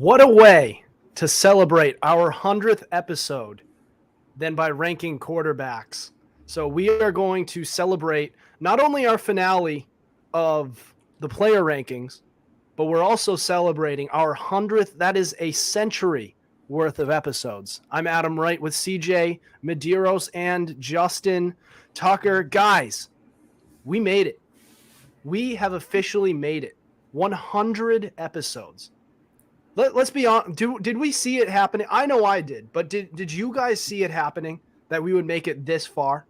What a way to celebrate our 100th episode than by ranking quarterbacks. So we are going to celebrate not only our finale of the player rankings, but we're also celebrating our 100th. That is a century worth of episodes. I'm Adam Wright with CJ Medieros and Justin Tucker. Guys, we made it. We have officially made it. 100 episodes. Let's be honest. Did we see it happening? I know I did, but did you guys see it happening that we would make it this far?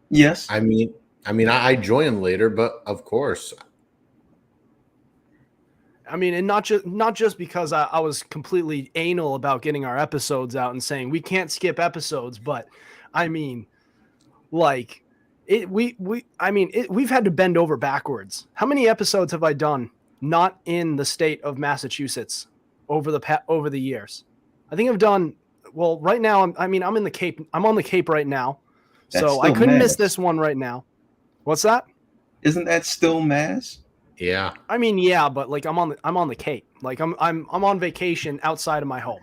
Yes. I mean, I joined later, but of course. I mean, and not just because I was completely anal about getting our episodes out and saying we can't skip episodes, but I mean, like we've had to bend over backwards. How many episodes have I done not in the state of Massachusetts over the years? I think I've done well. Right now, I'm in the Cape. I'm on the Cape right now, so I couldn't miss this one right now. What's that? Isn't that still Mass? Yeah. I mean, yeah, but like I'm on the Cape. Like I'm on vacation outside of my home,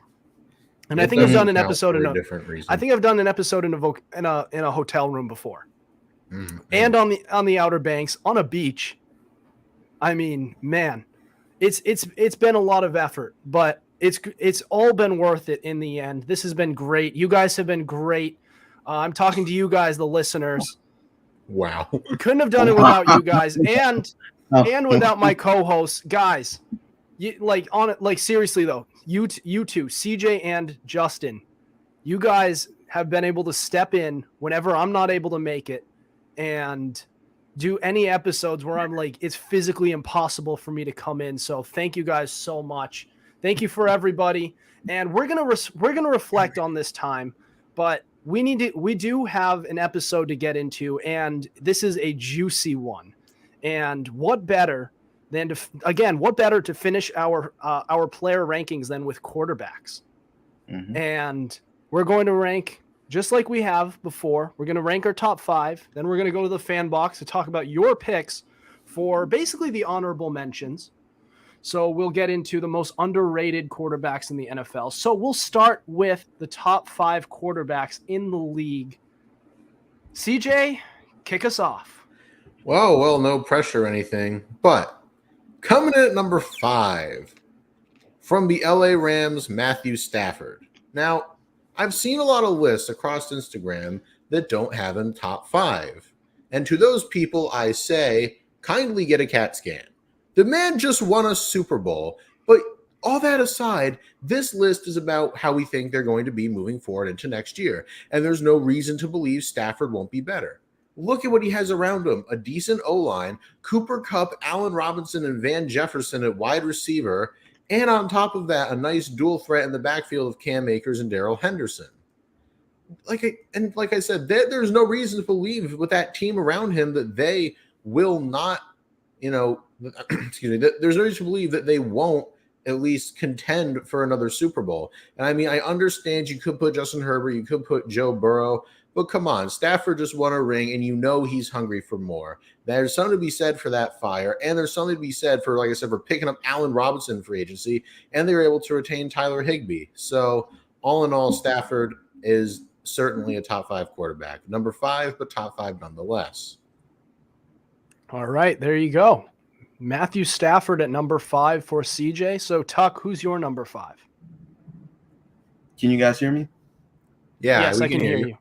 and I think I've done an episode in a different reason. I think I've done an episode in a hotel room before, and on the Outer Banks on a beach. I mean, man, it's been a lot of effort, but it's all been worth it in the end. This has been great. You guys have been great. I'm talking to you guys, the listeners. Wow. Couldn't have done it without you guys and without my co-hosts. Guys, seriously though, you two, CJ and Justin, you guys have been able to step in whenever I'm not able to make it and do any episodes where I'm like, it's physically impossible for me to come in. So thank you guys so much. Thank you for everybody. And we're going to reflect on this time, but we do have an episode to get into, and this is a juicy one. And what better to finish our player rankings than with quarterbacks? Mm-hmm. And we're going to rank just like we have before. We're going to rank our top 5. Then we're going to go to the fan box to talk about your picks for basically the honorable mentions. So we'll get into the most underrated quarterbacks in the NFL. So we'll start with the top 5 quarterbacks in the league. CJ, kick us off. Well, no pressure or anything, but coming in at number 5 from the LA Rams, Matthew Stafford. Now, I've seen a lot of lists across Instagram that don't have him top 5. And to those people, I say, kindly get a CAT scan. The man just won a Super Bowl. But all that aside, this list is about how we think they're going to be moving forward into next year. And there's no reason to believe Stafford won't be better. Look at what he has around him. A decent O-line, Cooper Kupp, Allen Robinson, and Van Jefferson at wide receiver. And on top of that, a nice dual threat in the backfield of Cam Akers and Darrell Henderson. Like I said, there's no reason to believe with that team around him that they will not, excuse me, there's no reason to believe that they won't at least contend for another Super Bowl. And I mean, I understand you could put Justin Herbert, you could put Joe Burrow, but come on, Stafford just won a ring, and you know he's hungry for more. There's something to be said for that fire, and there's something to be said for, like I said, for picking up Allen Robinson for agency, and they were able to retain Tyler Higbee. So all in all, Stafford is certainly a top 5 quarterback. Number 5, but top 5 nonetheless. All right, there you go. Matthew Stafford at number 5 for CJ. So, Tuck, who's your number 5? Can you guys hear me? Yeah, yes, I can hear you.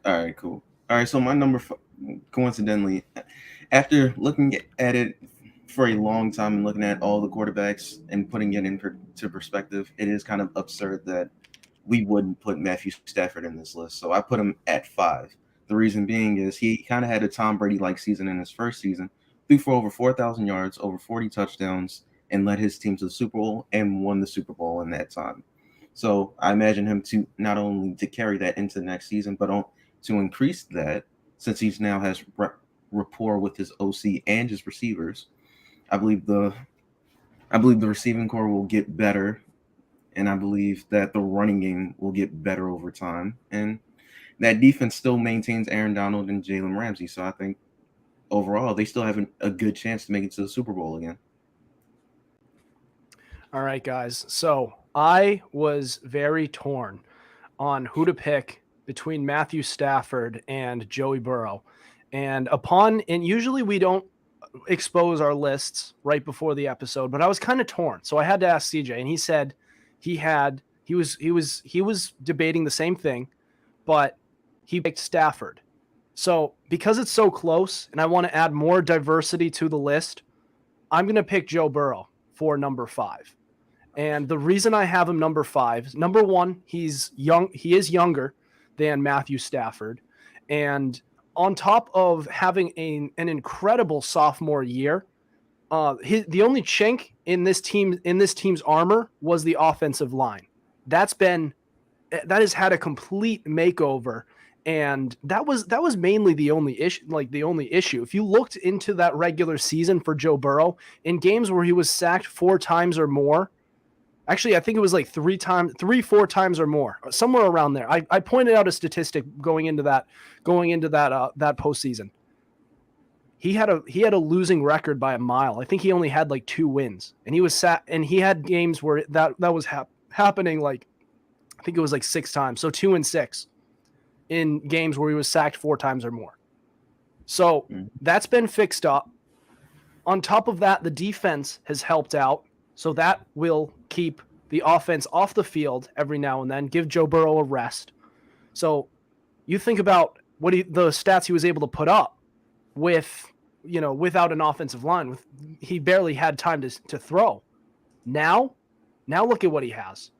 All right, cool. All right, so my number 5, coincidentally, after looking at it for a long time and looking at all the quarterbacks and putting it into perspective, it is kind of absurd that we wouldn't put Matthew Stafford in this list. So I put him at 5. The reason being is he kind of had a Tom Brady-like season in his first season, threw for over 4,000 yards, over 40 touchdowns, and led his team to the Super Bowl and won the Super Bowl in that time. So I imagine him to not only to carry that into the next season, but to increase that, since he now has rapport with his OC and his receivers. I believe the receiving core will get better, and I believe that the running game will get better over time. And that defense still maintains Aaron Donald and Jalen Ramsey. So I think overall they still have a good chance to make it to the Super Bowl again. All right, guys. So I was very torn on who to pick between Matthew Stafford and Joey Burrow. And usually we don't expose our lists right before the episode, but I was kind of torn. So I had to ask CJ, and he said he was debating the same thing, but he picked Stafford. So because it's so close and I want to add more diversity to the list, I'm going to pick Joe Burrow for number 5. And the reason I have him number 5 is, number one, he's young. He is younger than Matthew Stafford. And on top of having an incredible sophomore year, the only chink in this team's armor was the offensive line. That has had a complete makeover. And that was mainly the only issue. If you looked into that regular season for Joe Burrow, in games where he was sacked 4 times or more, actually, I think it was like 4 times or more, somewhere around there. I pointed out a statistic going into that postseason. He had a losing record by a mile. I think he only had like 2 wins, and he had games where that was happening, like I think it was like 6 times, so 2 and 6 in games where he was sacked 4 times or more. So that's been fixed up. On top of that, the defense has helped out. So that will keep the offense off the field every now and then, give Joe Burrow a rest. So you think about the stats he was able to put up without an offensive line. He barely had time to throw. Now look at what he has.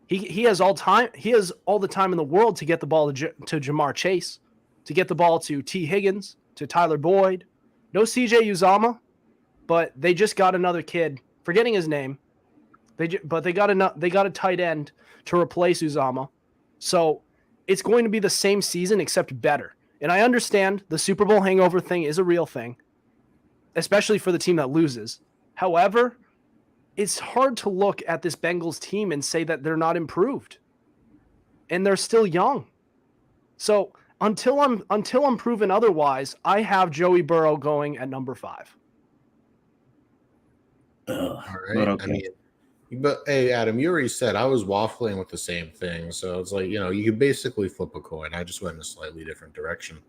He has all the time in the world to get the ball to Jamar Chase, to get the ball to T. Higgins, to Tyler Boyd. No CJ Uzama, but they just got another kid, forgetting his name. They got a tight end to replace Uzama. So it's going to be the same season except better. And I understand the Super Bowl hangover thing is a real thing, especially for the team that loses. However, it's hard to look at this Bengals team and say that they're not improved. And they're still young. So until I'm proven otherwise, I have Joey Burrow going at number 5. All right. Okay. But hey, Adam, you already said I was waffling with the same thing. So it's like, you could basically flip a coin. I just went in a slightly different direction.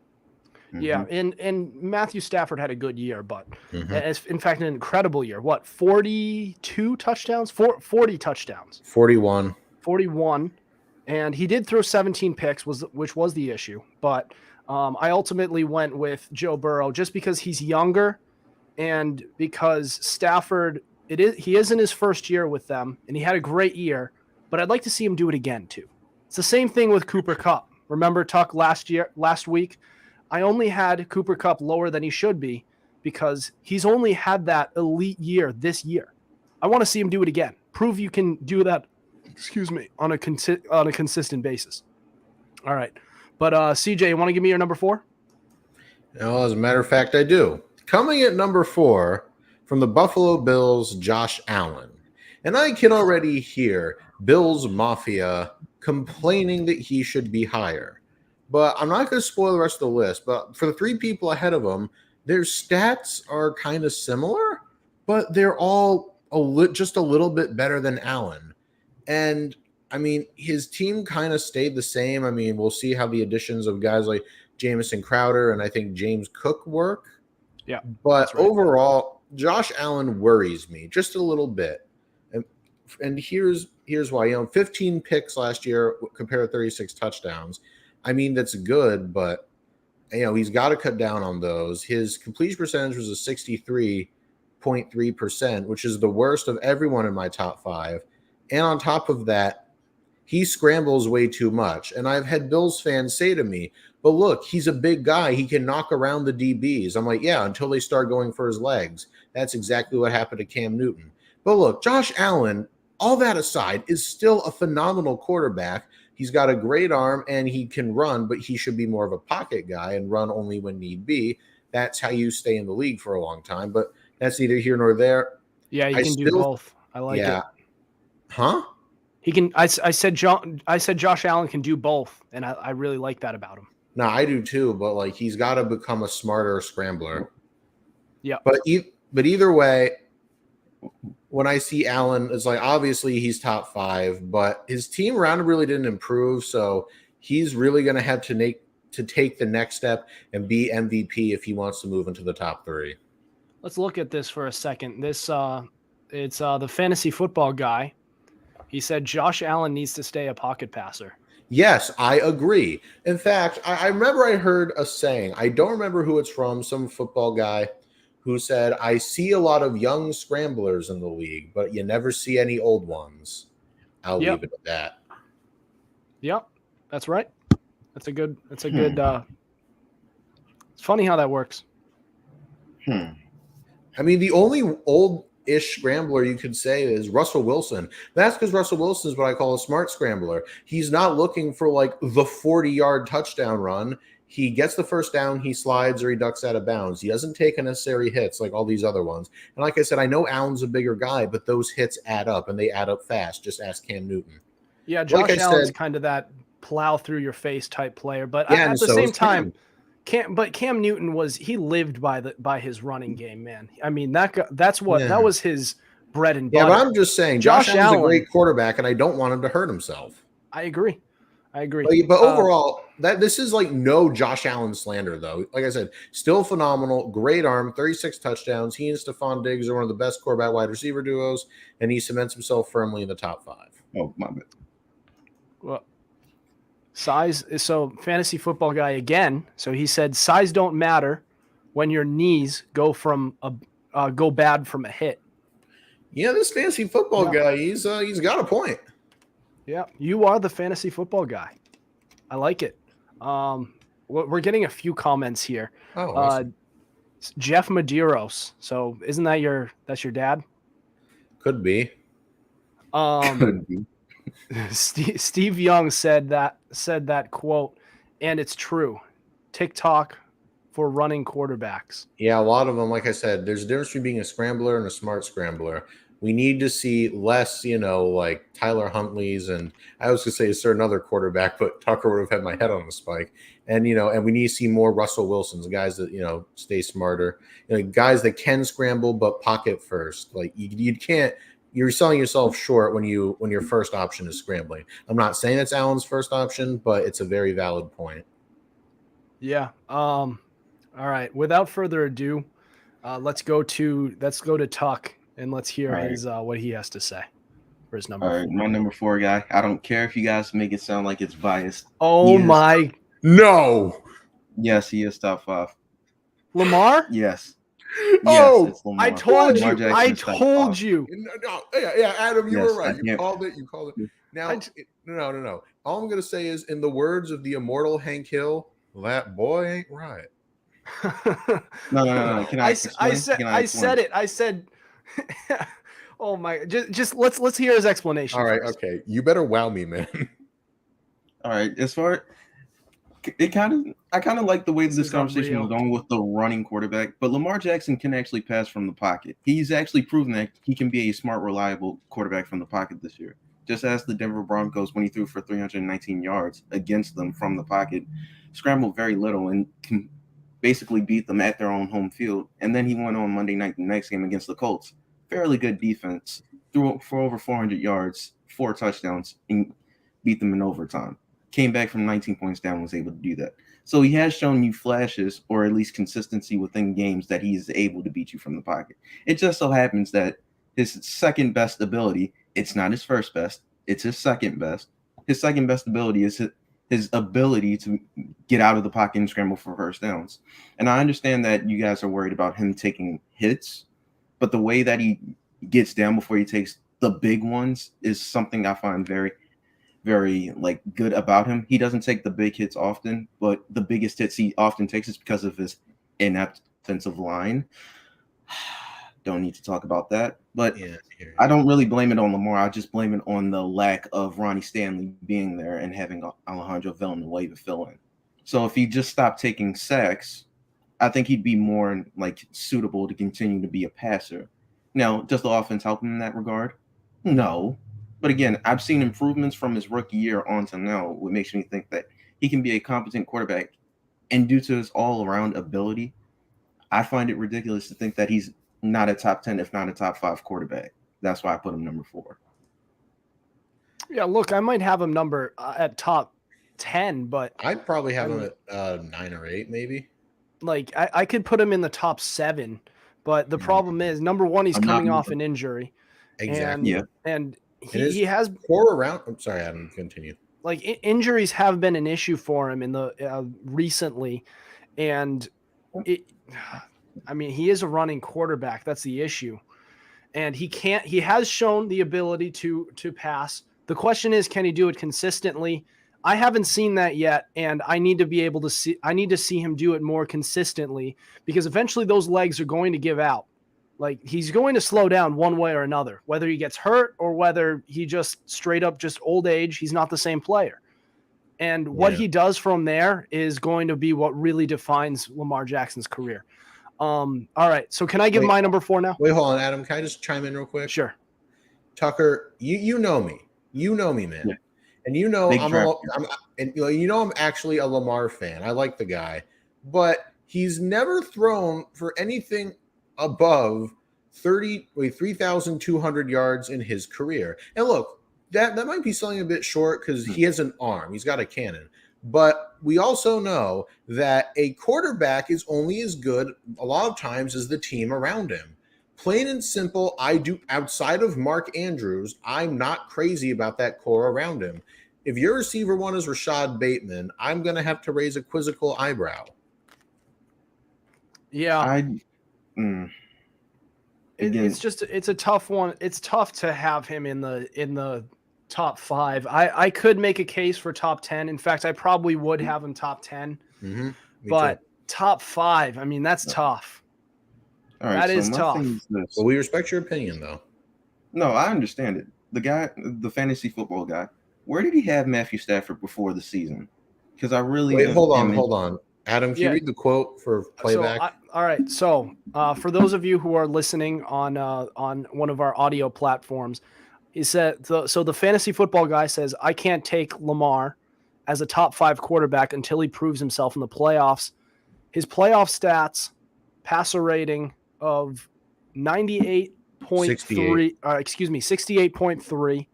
Yeah, and Matthew Stafford had a good year, but in fact, an incredible year. What, 42 touchdowns? 40 touchdowns. 41. 41. And he did throw 17 picks, which was the issue. But I ultimately went with Joe Burrow just because he's younger and because Stafford, he is in his first year with them, and he had a great year, but I'd like to see him do it again too. It's the same thing with Cooper Kupp. Remember Tuck last week? I only had Cooper Kupp lower than he should be because he's only had that elite year this year. I want to see him do it again. Prove you can do that, on a consistent basis. All right. But CJ, you want to give me your number 4? Well, as a matter of fact, I do. Coming at number 4 from the Buffalo Bills, Josh Allen. And I can already hear Bills Mafia complaining that he should be higher. But I'm not going to spoil the rest of the list. But for the 3 people ahead of him, their stats are kind of similar, but they're all just a little bit better than Allen. And, I mean, his team kind of stayed the same. I mean, we'll see how the additions of guys like Jamison Crowder and I think James Cook work. Yeah. But overall, Josh Allen worries me just a little bit. And here's why. 15 picks last year compared to 36 touchdowns. I mean, that's good, but, he's got to cut down on those. His completion percentage was a 63.3%, which is the worst of everyone in my top 5. And on top of that, he scrambles way too much. And I've had Bills fans say to me, but look, he's a big guy. He can knock around the DBs. I'm like, yeah, until they start going for his legs. That's exactly what happened to Cam Newton. But look, Josh Allen, all that aside, is still a phenomenal quarterback. He's got a great arm and he can run, but he should be more of a pocket guy and run only when need be. That's how you stay in the league for a long time, but that's neither here nor there. Yeah, you can do both. I like it. Huh? He can. I said Josh Allen can do both, and I really like that about him. No, I do too, but like he's got to become a smarter scrambler. Yeah. But either way, when I see Allen, it's like obviously he's top 5, but his team around him really didn't improve. So he's really going to have to take the next step and be MVP if he wants to move into the top 3. Let's look at this for a second. This it's the fantasy football guy. He said Josh Allen needs to stay a pocket passer. Yes, I agree. In fact, I remember I heard a saying. I don't remember who it's from, some football guy who said, I see a lot of young scramblers in the league, but you never see any old ones. I'll leave it at that. Yep, that's right. That's a good it's funny how that works. I mean, the only old-ish scrambler you could say is Russell Wilson. That's because Russell Wilson is what I call a smart scrambler. He's not looking for like the 40-yard touchdown run. He gets the first down, he slides, or he ducks out of bounds. He doesn't take unnecessary hits like all these other ones. And like I said, I know Allen's a bigger guy, but those hits add up, and they add up fast. Just ask Cam Newton. Yeah, Josh Allen's kind of that plow through your face type player, but yeah, at the same time, Cam Newton he lived by his running game, man. I mean, that was his bread and butter. Yeah, but I'm just saying, Josh Allen's a great quarterback, and I don't want him to hurt himself. I agree. But overall, this is like no Josh Allen slander, though. Like I said, still phenomenal, great arm, 36 touchdowns. He and Stephon Diggs are one of the best quarterback wide receiver duos, and he cements himself firmly in the top 5. Oh, my bad. Well, size. So fantasy football guy again. So he said size don't matter when your knees go bad from a hit. Yeah, this fantasy football guy, he's got a point. Yeah, you are the fantasy football guy. I like it. We're getting a few comments here. Oh, awesome. Jeff Medeiros. So isn't that's your dad? Could be. Could be. Steve Young said that quote, and it's true. TikTok for running quarterbacks. Yeah, a lot of them, like I said, there's a difference between being a scrambler and a smart scrambler. We need to see less, like Tyler Huntley's, and I was going to say a certain other quarterback, but Tucker would have had my head on the spike. And, and we need to see more Russell Wilsons, guys that, stay smarter, guys that can scramble, but pocket first. Like you can't, you're selling yourself short when your first option is scrambling. I'm not saying it's Allen's first option, but it's a very valid point. Yeah. All right. Without further ado, let's go to Tuck and let's hear his what he has to say for his number. All right, my number 4 guy. I don't care if you guys make it sound like it's biased. Oh my! No. Yes, he is top 5. Lamar? Yes. Oh, yes, it's Lamar. I told Lamar you. I told you. No, yeah, Adam, you were right. You called it. Now, no. All I'm gonna say is, in the words of the immortal Hank Hill, that boy ain't right. No. Can I said it. I said. Oh my! Just let's hear his explanation. All right. First. Okay. You better wow me, man. All right. As far I kind of like the way this conversation was going with the running quarterback, but Lamar Jackson can actually pass from the pocket. He's actually proven that he can be a smart, reliable quarterback from the pocket this year. Just as the Denver Broncos when he threw for 319 yards against them from the pocket, scrambled very little and can basically beat them at their own home field. And then he went on Monday night, the next game against the Colts. Fairly good defense, threw for over 400 yards, 4 touchdowns, and beat them in overtime. Came back from 19 points down, was able to do that. So he has shown you flashes, or at least consistency within games, that he is able to beat you from the pocket. It just so happens that his second best ability, it's not his first best, it's his second best. His second best ability is his ability to get out of the pocket and scramble for first downs. And I understand that you guys are worried about him taking hits, but the way that he gets down before he takes the big ones is something I find very, very good about him. He doesn't take the big hits often, but the biggest hits he often takes is because of his inept offensive line. Don't need to talk about that, but yeah, I don't really blame it on Lamar. I just blame it on the lack of Ronnie Stanley being there and having Alejandro Villanueva fill in. So if he just stopped taking sacks, I think he'd be more suitable to continue to be a passer. Now, does the offense help him in that regard? No. But again, I've seen improvements from his rookie year on to now, what makes me think that he can be a competent quarterback. And due to his all-around ability, I find it ridiculous to think that he's not a top 10, if not a top 5 quarterback. that's why I put him number 4. Yeah, look, I might have him number at top 10, but I'd probably have him at 9 or 8, maybe. like I could put him in the top 7, but the problem is number 1, he's I'm not coming off moving. an injury. Exactly. Yeah. And his he has core around. I'm sorry, Adam. Continue. like injuries have been an issue for him in the recently, and I mean, he is a running quarterback. That's the issue, and he has shown the ability to pass. The question is, can he do it consistently? I haven't seen that yet, and I need to see him do it more consistently, because eventually those legs are going to give out. Like, he's going to slow down one way or another, whether he gets hurt or whether he just straight up just old age. He's not the same player. And what he does from there is going to be what really defines Lamar Jackson's career. All right. So can I give my number 4 now? Wait, hold on, Adam. Can I just chime in real quick? Sure. Tucker, you know me. You know me, man. Yeah. And you know I'm actually a Lamar fan. I like the guy, but he's never thrown for anything above 3,200 yards in his career. And look, that might be selling a bit short because he has an arm. He's got a cannon. But we also know that a quarterback is only as good a lot of times as the team around him. Plain and simple, outside of Mark Andrews, I'm not crazy about that core around him. If your receiver 1 is Rashad Bateman, I'm going to have to raise a quizzical eyebrow. Yeah. It's a tough one. It's tough to have him in the top 5. I could make a case for top 10. In fact, I probably would have him top 10. Mm-hmm. But top 5, I mean, that's tough. All right, that is tough. Well, we respect your opinion, though. No, I understand it. The guy, the fantasy football guy, where did he have Matthew Stafford before the season? Because I really hold on. Adam, can you read the quote for playback? All right. So for those of you who are listening on one of our audio platforms, he said, so the fantasy football guy says, I can't take Lamar as a top 5 quarterback until he proves himself in the playoffs. His playoff stats, passer rating of 68.3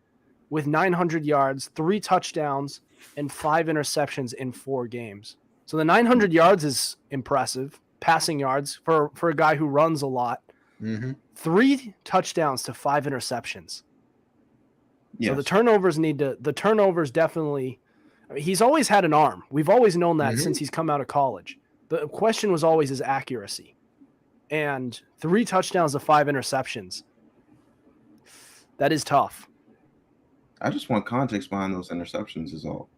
with 900 yards, 3 touchdowns, and 5 interceptions in 4 games. So the 900 yards is impressive, passing yards for a guy who runs a lot. Mm-hmm. 3 touchdowns to 5 interceptions. Yes. So the turnovers definitely, I mean, he's always had an arm. We've always known that since he's come out of college. The question was always his accuracy. And 3 touchdowns to 5 interceptions. That is tough. I just want context behind those interceptions is all.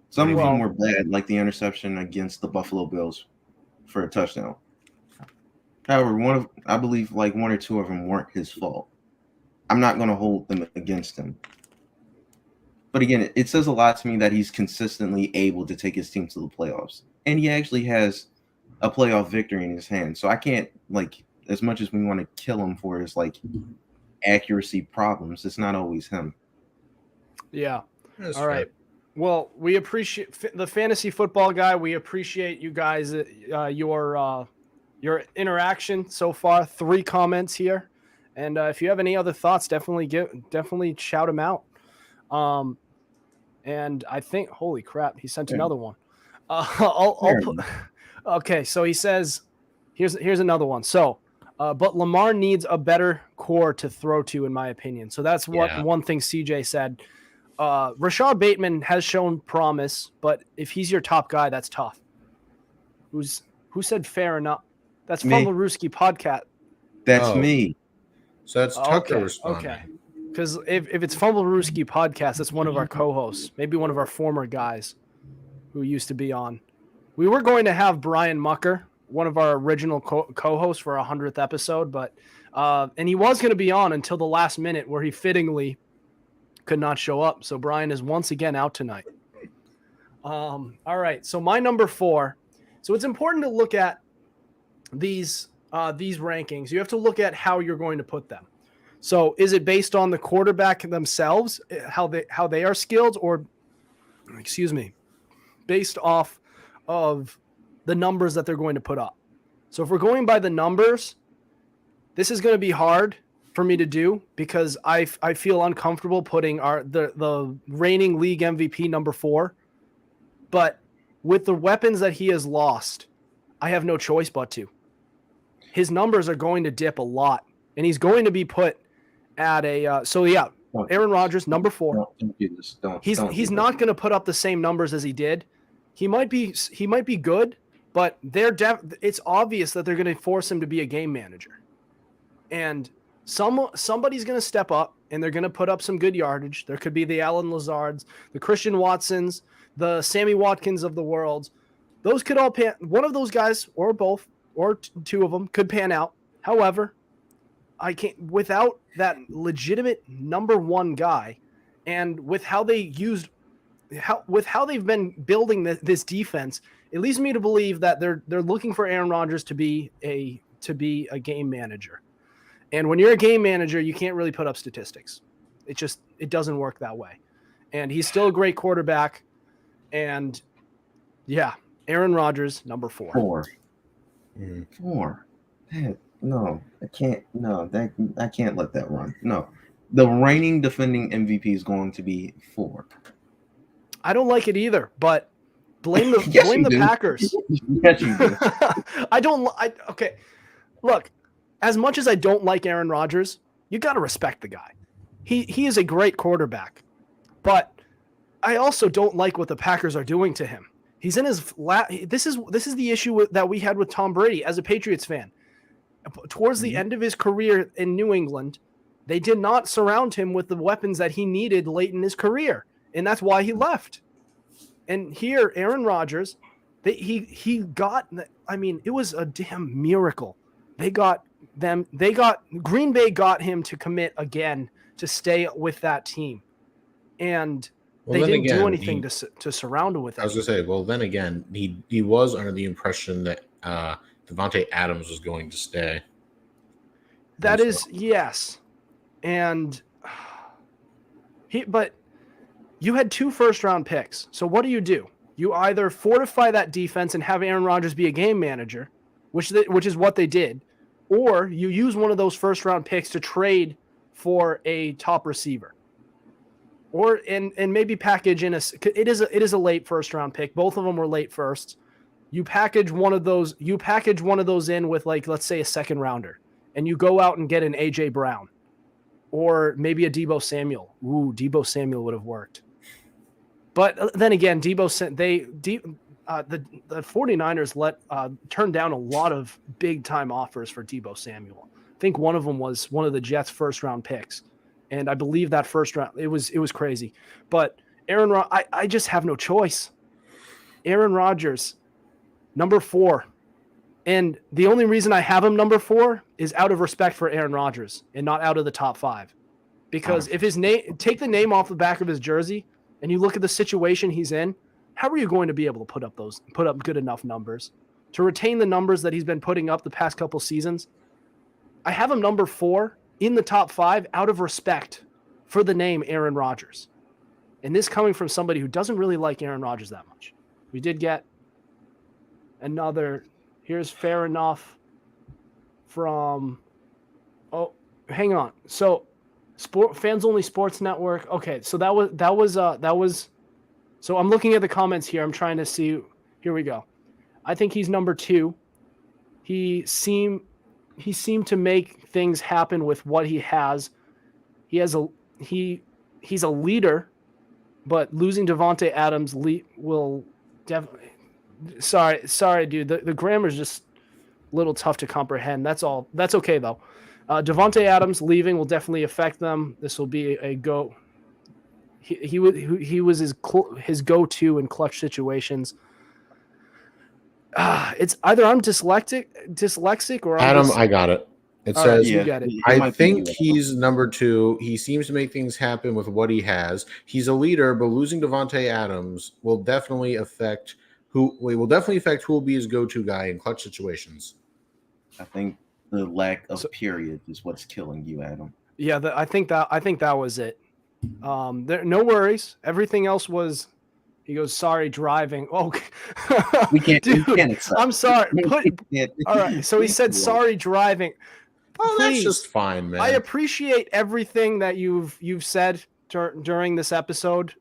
Some of them were bad, like the interception against the Buffalo Bills for a touchdown. However, I believe 1 or 2 of them weren't his fault. I'm not going to hold them against him. But again, it says a lot to me that he's consistently able to take his team to the playoffs. And he actually has a playoff victory in his hand. So I can't, as much as we want to kill him for his, accuracy problems, it's not always him. Yeah. That's all right. Well, we appreciate the fantasy football guy. We appreciate you guys, your interaction so far. 3 comments here. And if you have any other thoughts, definitely shout them out. And I think, holy crap, he sent another one. Okay, so he says, here's another one. So, but Lamar needs a better core to throw to, in my opinion. So that's one thing CJ said. Rashad Bateman has shown promise, but if he's your top guy, that's tough. Who said fair enough? That's Fumblerooski podcast. That's me. So that's Tucker responding. Okay. Because if it's Fumblerooski podcast, that's one of our co-hosts, maybe one of our former guys who used to be on. We were going to have Brian Mucker, one of our original co-hosts for our 100th episode, but and he was going to be on until the last minute where he fittingly could not show up. So Brian is once again out tonight. All right. So my number 4. So it's important to look at these rankings. You have to look at how you're going to put them. So is it based on the quarterback themselves, how they are skilled, or based off of the numbers that they're going to put up? So if we're going by the numbers, this is going to be hard for me to do because I feel uncomfortable putting the reigning league MVP number 4. But with the weapons that he has lost, I have no choice but to. His numbers are going to dip a lot, and he's going to be put at a Aaron Rodgers, number 4. Don't do this. He's not going to put up the same numbers as he did. He might be good, but it's obvious that they're going to force him to be a game manager. And somebody's going to step up, and they're going to put up some good yardage. There could be the Alan Lazards, the Christian Watsons, the Sammy Watkins of the world. Those could all pan. One of those guys, or both, or two of them, could pan out. However, I can't without that legitimate number 1 guy, and with how they've been building this defense, it leads me to believe that they're looking for Aaron Rodgers to be a game manager. And when you're a game manager, you can't really put up statistics. It doesn't work that way. And he's still a great quarterback. And yeah, Aaron Rodgers, number 4. 4. 4. No, I can't. No, I can't let that run. No, the reigning defending MVP is going to be 4. I don't like it either, but blame the Yes, blame you the do. Packers. Yes, you do. Okay. Look, as much as I don't like Aaron Rodgers, you got to respect the guy. He is a great quarterback, but I also don't like what the Packers are doing to him. He's in his this is the issue that we had with Tom Brady as a Patriots fan. Towards the end of his career in New England, they did not surround him with the weapons that he needed late in his career, and that's why he left. And here, Aaron Rodgers, he got. I mean, it was a damn miracle. Green Bay got him to commit again to stay with that team, and they didn't do anything to surround him with that. I was going to say, well, then again, he was under the impression that Devontae Adams was going to stay. That is, yes. And but you had 2 first-round picks. So what do? You either fortify that defense and have Aaron Rodgers be a game manager, which is what they did, or you use one of those first-round picks to trade for a top receiver. Or and maybe package in it is a late first-round pick. Both of them were late firsts. You package one of those in with, like, let's say a second rounder, and you go out and get an AJ Brown or maybe a Deebo Samuel. Ooh, Deebo Samuel would have worked. But then again, the 49ers turned down a lot of big time offers for Deebo Samuel. I think one of them was one of the Jets' first round picks. And I believe that first round, it was crazy. But I just have no choice. Aaron Rodgers, number 4. And the only reason I have him number 4 is out of respect for Aaron Rodgers and not out of the top 5. Because if his name, take the name off the back of his jersey and you look at the situation he's in, how are you going to be able to put up good enough numbers to retain the numbers that he's been putting up the past couple seasons? I have him number 4 in the top 5 out of respect for the name Aaron Rodgers. And this coming from somebody who doesn't really like Aaron Rodgers that much. We did get another, here's fair enough from, hang on. So Fans Only Sports Network. Okay. So that was, so I'm looking at the comments here. I'm trying to see, here we go. I think he's number 2. He seemed to make things happen with what he has. He's a leader, but losing Devontae Adams will definitely. Sorry, dude. The grammar's just a little tough to comprehend. That's all. That's okay though. Devontae Adams leaving will definitely affect them. This will be a go. He was his go-to in clutch situations. It's either I'm dyslexic or Adam, I got it. It says, you get it. I think he's number 2. He seems to make things happen with what he has. He's a leader, but losing Devontae Adams will definitely affect who will be his go-to guy in clutch situations. I think the lack of period is what's killing you, Adam. Yeah, I think that was it. No worries. Everything else was. He goes, sorry, driving. Oh, We can't. dude, we can't accept I'm sorry. it. All right. So he said, sorry, driving. Oh, that's please. just fine, man. I appreciate everything that you've said during this episode,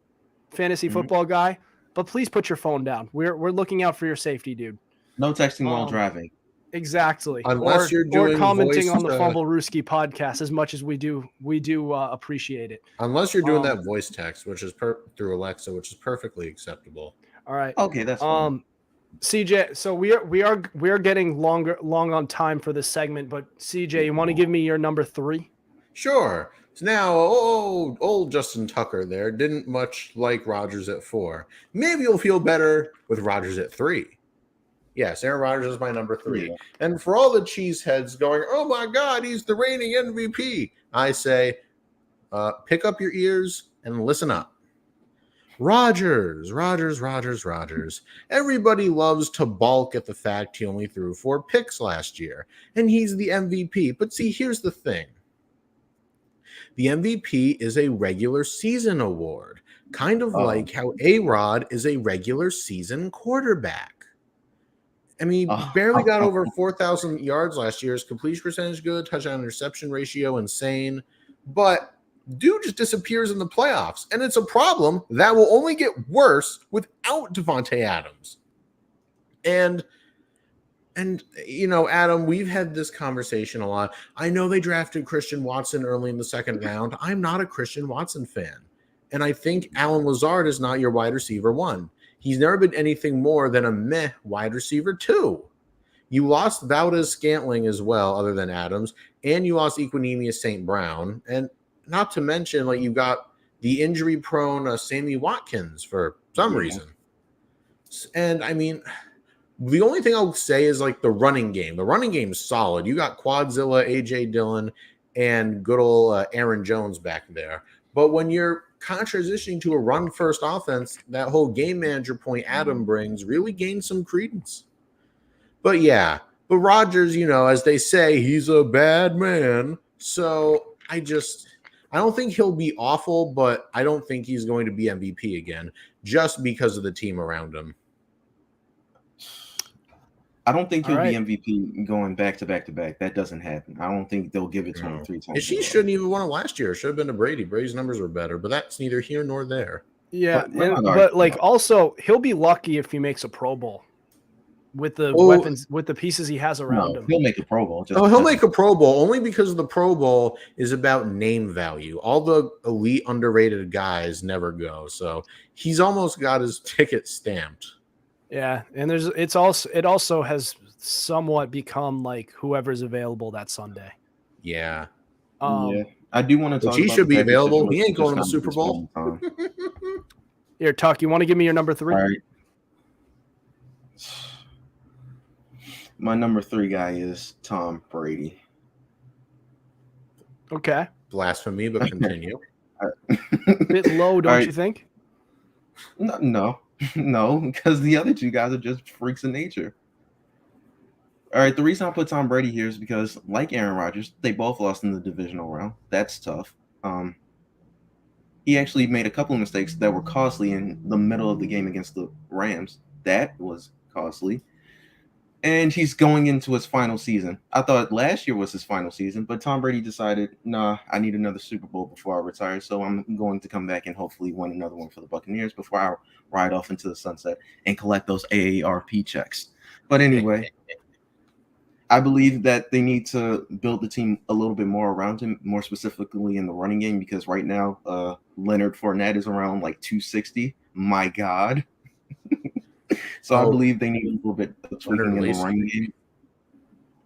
fantasy football guy. But please put your phone down. We're looking out for your safety, dude. No texting while driving. Exactly. Unless you're doing commenting voice, on the Fumblerooski podcast as much as we do appreciate it. Unless you're doing that voice text, which is through Alexa, which is perfectly acceptable. All right. Okay, that's fine. CJ, so we are getting long on time for this segment, but CJ, you want to give me your number 3? Sure. So now, old Justin Tucker there didn't much like Rodgers at 4. Maybe you'll feel better with Rodgers at 3. Yes, Aaron Rodgers is my number 3. Yeah. And for all the cheeseheads going, oh my God, he's the reigning MVP, I say, pick up your ears and listen up. Rodgers. Everybody loves to balk at the fact he only threw 4 picks last year, and he's the MVP. But see, here's the thing. The MVP is a regular season award, kind of like how A-Rod is a regular season quarterback. I mean, barely got over 4,000 yards last year. His completion percentage good, touchdown interception ratio insane, but dude just disappears in the playoffs, and it's a problem that will only get worse without Devontae Adams. And you know, Adam, we've had this conversation a lot. I know they drafted Christian Watson early in the second round. I'm not a Christian Watson fan, and I think Allen Lazard is not your wide receiver 1. He's never been anything more than a meh wide receiver 2. You lost Valdez-Scantling as well, other than Adams, and you lost Equinemius St. Brown, and not to mention, like, you got the injury-prone Sammy Watkins for some reason. And, I mean, the only thing I'll say is, like, the running game. The running game is solid. You got Quadzilla, A.J. Dillon, and good old Aaron Jones back there. But when you're kind of transitioning to a run-first offense, that whole game manager point Adam brings really gains some credence. But, yeah. But Rodgers, you know, as they say, he's a bad man. So, I don't think he'll be awful, but I don't think he's going to be MVP again just because of the team around him. I don't think he'll be MVP going back to back to back. That doesn't happen. I don't think they'll give it to him 3 times. She shouldn't even won it last year. It should have been to Brady. Brady's numbers were better, but that's neither here nor there. Yeah, but like also he'll be lucky if he makes a Pro Bowl with the weapons, with the pieces he has around him. He'll make a Pro Bowl. He'll make a Pro Bowl only because the Pro Bowl is about name value. All the elite underrated guys never go, so he's almost got his ticket stamped. Yeah, and it also has somewhat become like whoever's available that Sunday. Yeah. Yeah. I do want to talk about he should be available. He ain't going to the Super Bowl. Here, Tuck, you want to give me your number 3? All right. My number 3 guy is Tom Brady. Okay. Blasphemy, but continue. Bit low, don't you think? No, because the other 2 guys are just freaks of nature. All right, the reason I put Tom Brady here is because, like Aaron Rodgers, they both lost in the divisional round. That's tough. He actually made a couple of mistakes that were costly in the middle of the game against the Rams. That was costly. And he's going into his final season. I thought last year was his final season, but Tom Brady decided, nah, I need another Super Bowl before I retire, so I'm going to come back and hopefully win another one for the Buccaneers before I ride off into the sunset and collect those AARP checks. But anyway, I believe that they need to build the team a little bit more around him, more specifically in the running game, because right now Leonard Fournette is around like 260. My God. So I believe they need a little bit of tweaking in the running game.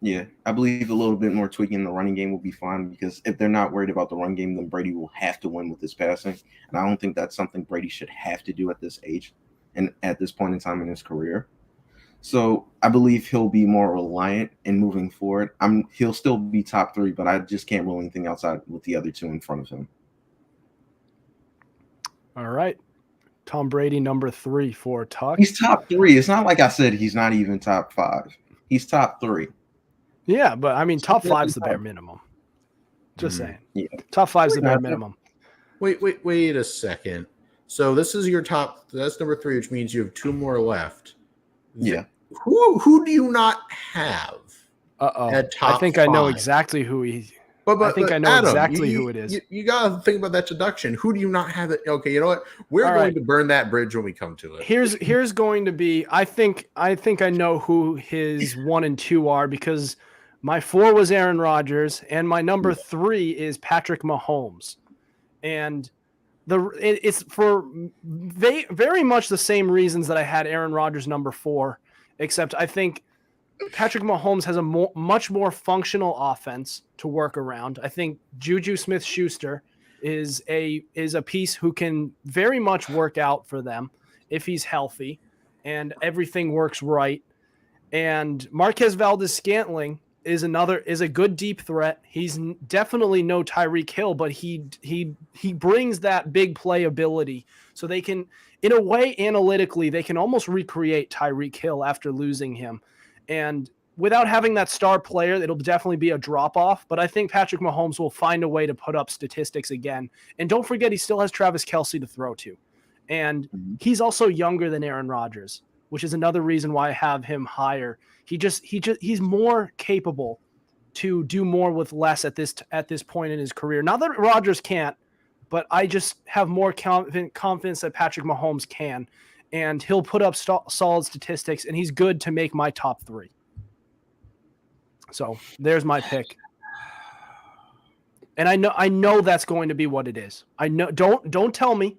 Yeah, I believe a little bit more tweaking in the running game will be fine, because if they're not worried about the run game, then Brady will have to win with his passing. And I don't think that's something Brady should have to do at this age and at this point in time in his career. So I believe he'll be more reliant in moving forward. He'll still be top 3, but I just can't rule anything outside with the other 2 in front of him. All right. Tom Brady, number 3 for Tuck. He's top 3. It's not like I said he's not even top 5. He's top 3. Yeah, but I mean, top 5 is the bare minimum. Just saying. Yeah. Top 5 is the bare minimum. Wait a second. So this is your top. That's number 3, which means you have 2 more left. Yeah. Who do you not have? Uh-oh. at I top think I know 5. exactly who he. But I think I know Adam, exactly who it is. You got to think about that deduction. Who do you not have it? Okay, you know what? We're All going right. to burn that bridge when we come to it. Here's going to be. I think I know who his 1 and 2 are, because my 4 was Aaron Rodgers and my number 3 is Patrick Mahomes, and it's for very much the same reasons that I had Aaron Rodgers number 4, except I think Patrick Mahomes has a much more functional offense to work around. I think Juju Smith-Schuster is a piece who can very much work out for them if he's healthy and everything works right. And Marquez Valdes-Scantling is a good deep threat. He's definitely no Tyreek Hill, but he brings that big play ability. So they can, in a way, analytically, they can almost recreate Tyreek Hill after losing him. And without having that star player, it'll definitely be a drop-off. But I think Patrick Mahomes will find a way to put up statistics again. And don't forget, he still has Travis Kelce to throw to. And he's also younger than Aaron Rodgers, which is another reason why I have him higher. He's more capable to do more with less at this point in his career. Not that Rodgers can't, but I just have more confidence that Patrick Mahomes can, and he'll put up solid statistics, and he's good to make my top 3. So there's my pick. And I know that's going to be what it is. I know. Don't tell me.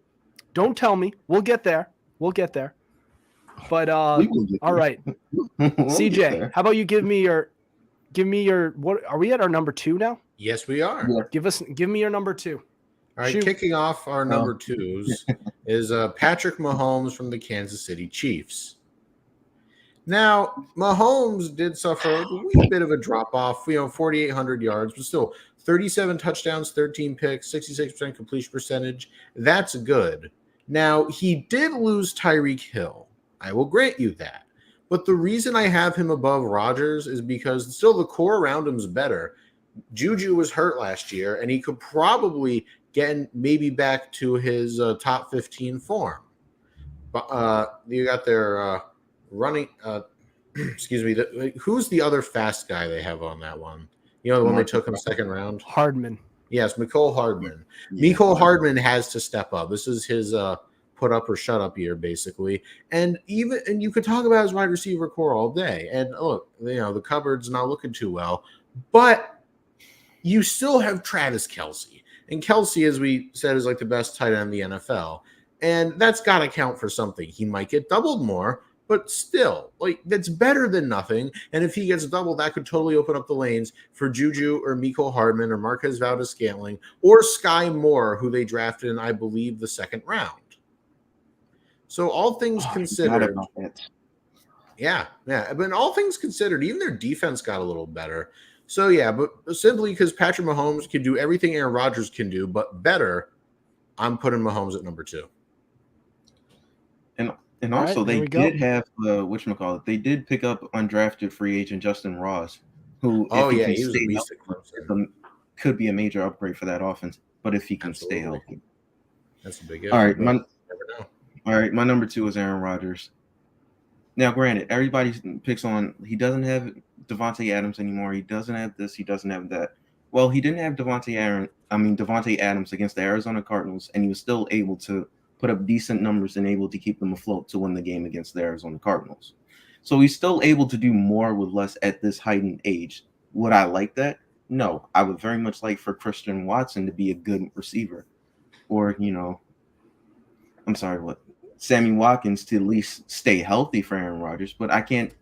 Don't tell me. We'll get there. But all right, CJ, how about you give me your what? Are we at our number 2 now? Yes, we are. Yeah. Give me your number 2. All right, kicking off our number 2s is Patrick Mahomes from the Kansas City Chiefs. Now, Mahomes did suffer a wee bit of a drop-off, 4,800 yards, but still 37 touchdowns, 13 picks, 66% completion percentage. That's good. Now, he did lose Tyreek Hill. I will grant you that. But the reason I have him above Rodgers is because still the core around him is better. Juju was hurt last year, and he could probably get maybe back to his top 15 form. But you got their running. Excuse me. Who's the other fast guy they have on that one? The one they took in the second round? Hardman. Yes, Mecole Hardman. Yeah. Mecole Hardman has to step up. This is his put up or shut up year, basically. And you could talk about his wide receiver core all day. And look, the cupboard's not looking too well. But you still have Travis Kelce. And Kelce, as we said, is like the best tight end in the NFL. And that's got to count for something. He might get doubled more, but still, that's better than nothing. And if he gets doubled, that could totally open up the lanes for Juju or Mecole Hardman or Marquez Valdes-Scantling or Sky Moore, who they drafted in, I believe, the second round. So all things considered, yeah. But all things considered, even their defense got a little better. So yeah, but simply because Patrick Mahomes can do everything Aaron Rodgers can do, but better, I'm putting Mahomes at number 2. And also they did have they did pick up undrafted free agent Justin Ross, who he was a beast at Clemson. Could be a major upgrade for that offense. But if he can stay healthy, that's a big. All right, my number 2 is Aaron Rodgers. Now, granted, everybody picks on he doesn't have Devontae Adams anymore. He doesn't have this. He doesn't have that. Well, he didn't have Devontae Adams against the Arizona Cardinals, and he was still able to put up decent numbers and able to keep them afloat to win the game against the Arizona Cardinals. So he's still able to do more with less at this heightened age. Would I like that? No. I would very much like for Christian Watson to be a good receiver, or Sammy Watkins to at least stay healthy for Aaron Rodgers, but I can't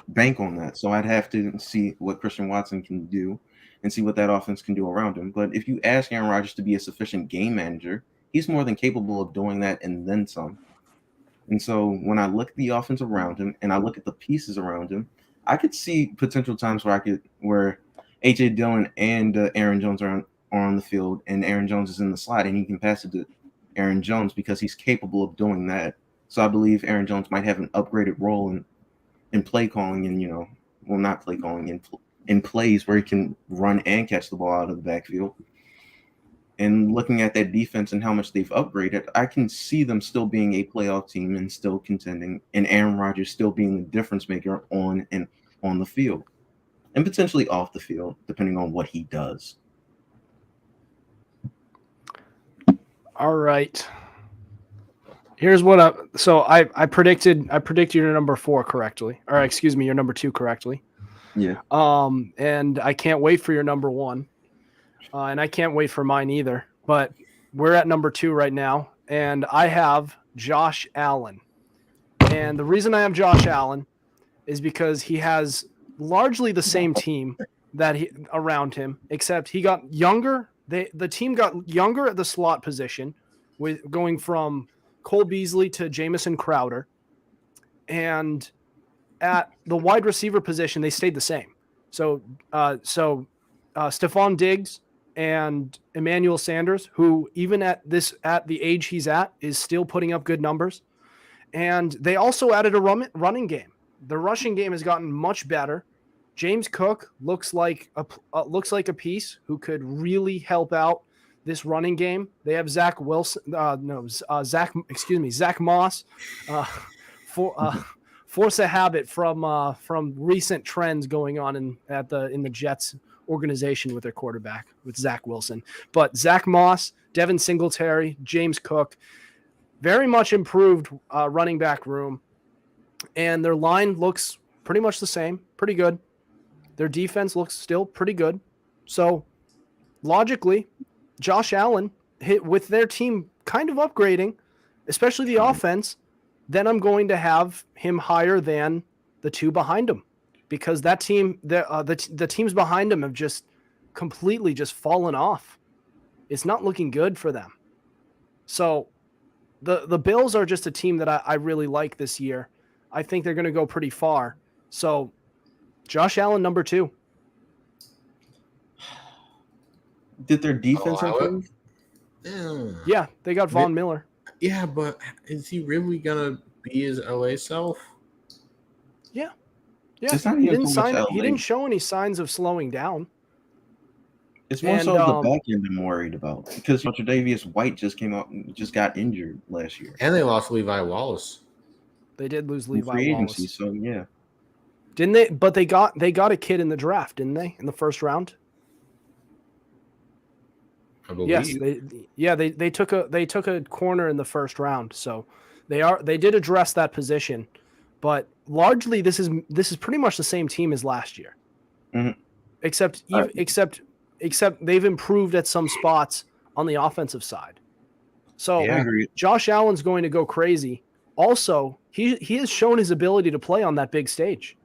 bank on that. So I'd have to see what Christian Watson can do and see what that offense can do around him. But if you ask Aaron Rodgers to be a sufficient game manager, he's more than capable of doing that and then some. And so when I look at the offense around him and I look at the pieces around him, I could see potential times where A.J. Dillon and Aaron Jones are on the field, and Aaron Jones is in the slot, and he can pass it to Aaron Jones because he's capable of doing that. So I believe Aaron Jones might have an upgraded role in play calling and, not play calling, in plays where he can run and catch the ball out of the backfield. And looking at that defense and how much they've upgraded, I can see them still being a playoff team and still contending, and Aaron Rodgers still being the difference maker on the field. and potentially off the field, depending on what he does. All right. Here's what I predicted your number 4 correctly. Or excuse me, your number 2 correctly. Yeah. And I can't wait for your number 1. And I can't wait for mine either. But we're at number 2 right now, and I have Josh Allen. And the reason I have Josh Allen is because he has largely the same team around him, except he got younger. The team got younger at the slot position, with going from Cole Beasley to Jamison Crowder, and at the wide receiver position they stayed the same. So Stephon Diggs and Emmanuel Sanders, who even at the age he's at is still putting up good numbers, and they also added a running game. The rushing game has gotten much better. James Cook looks like a piece who could really help out this running game. They have Zach Moss, force a habit from recent trends going on in the Jets organization with their quarterback, with Zach Wilson. But Zach Moss, Devin Singletary, James Cook, very much improved running back room, and their line looks pretty much the same, pretty good. Their defense looks still pretty good. So logically, Josh Allen hit with their team kind of upgrading, especially the offense, then I'm going to have him higher than the 2 behind him, because that team, the teams behind him have just completely just fallen off. It's not looking good for them. So the Bills are just a team that I really like this year. I think they're going to go pretty far. So Josh Allen, number 2. Did their defense improve? Yeah, they got Von Miller. Yeah, but is he really gonna be his LA self? Yeah. He didn't show any signs of slowing down. It's more so the back end I'm worried about, because Tre'Davious White just got injured last year, and they lost Levi Wallace. They did lose Levi free agency, Wallace. so yeah. Didn't they? But they got a kid in the draft, didn't they? In the first round. I believe. Yes, they took a corner in the first round, so they did address that position, but largely this is pretty much the same team as last year, except they've improved at some spots on the offensive side. So yeah, Josh Allen's going to go crazy. Also, he has shown his ability to play on that big stage.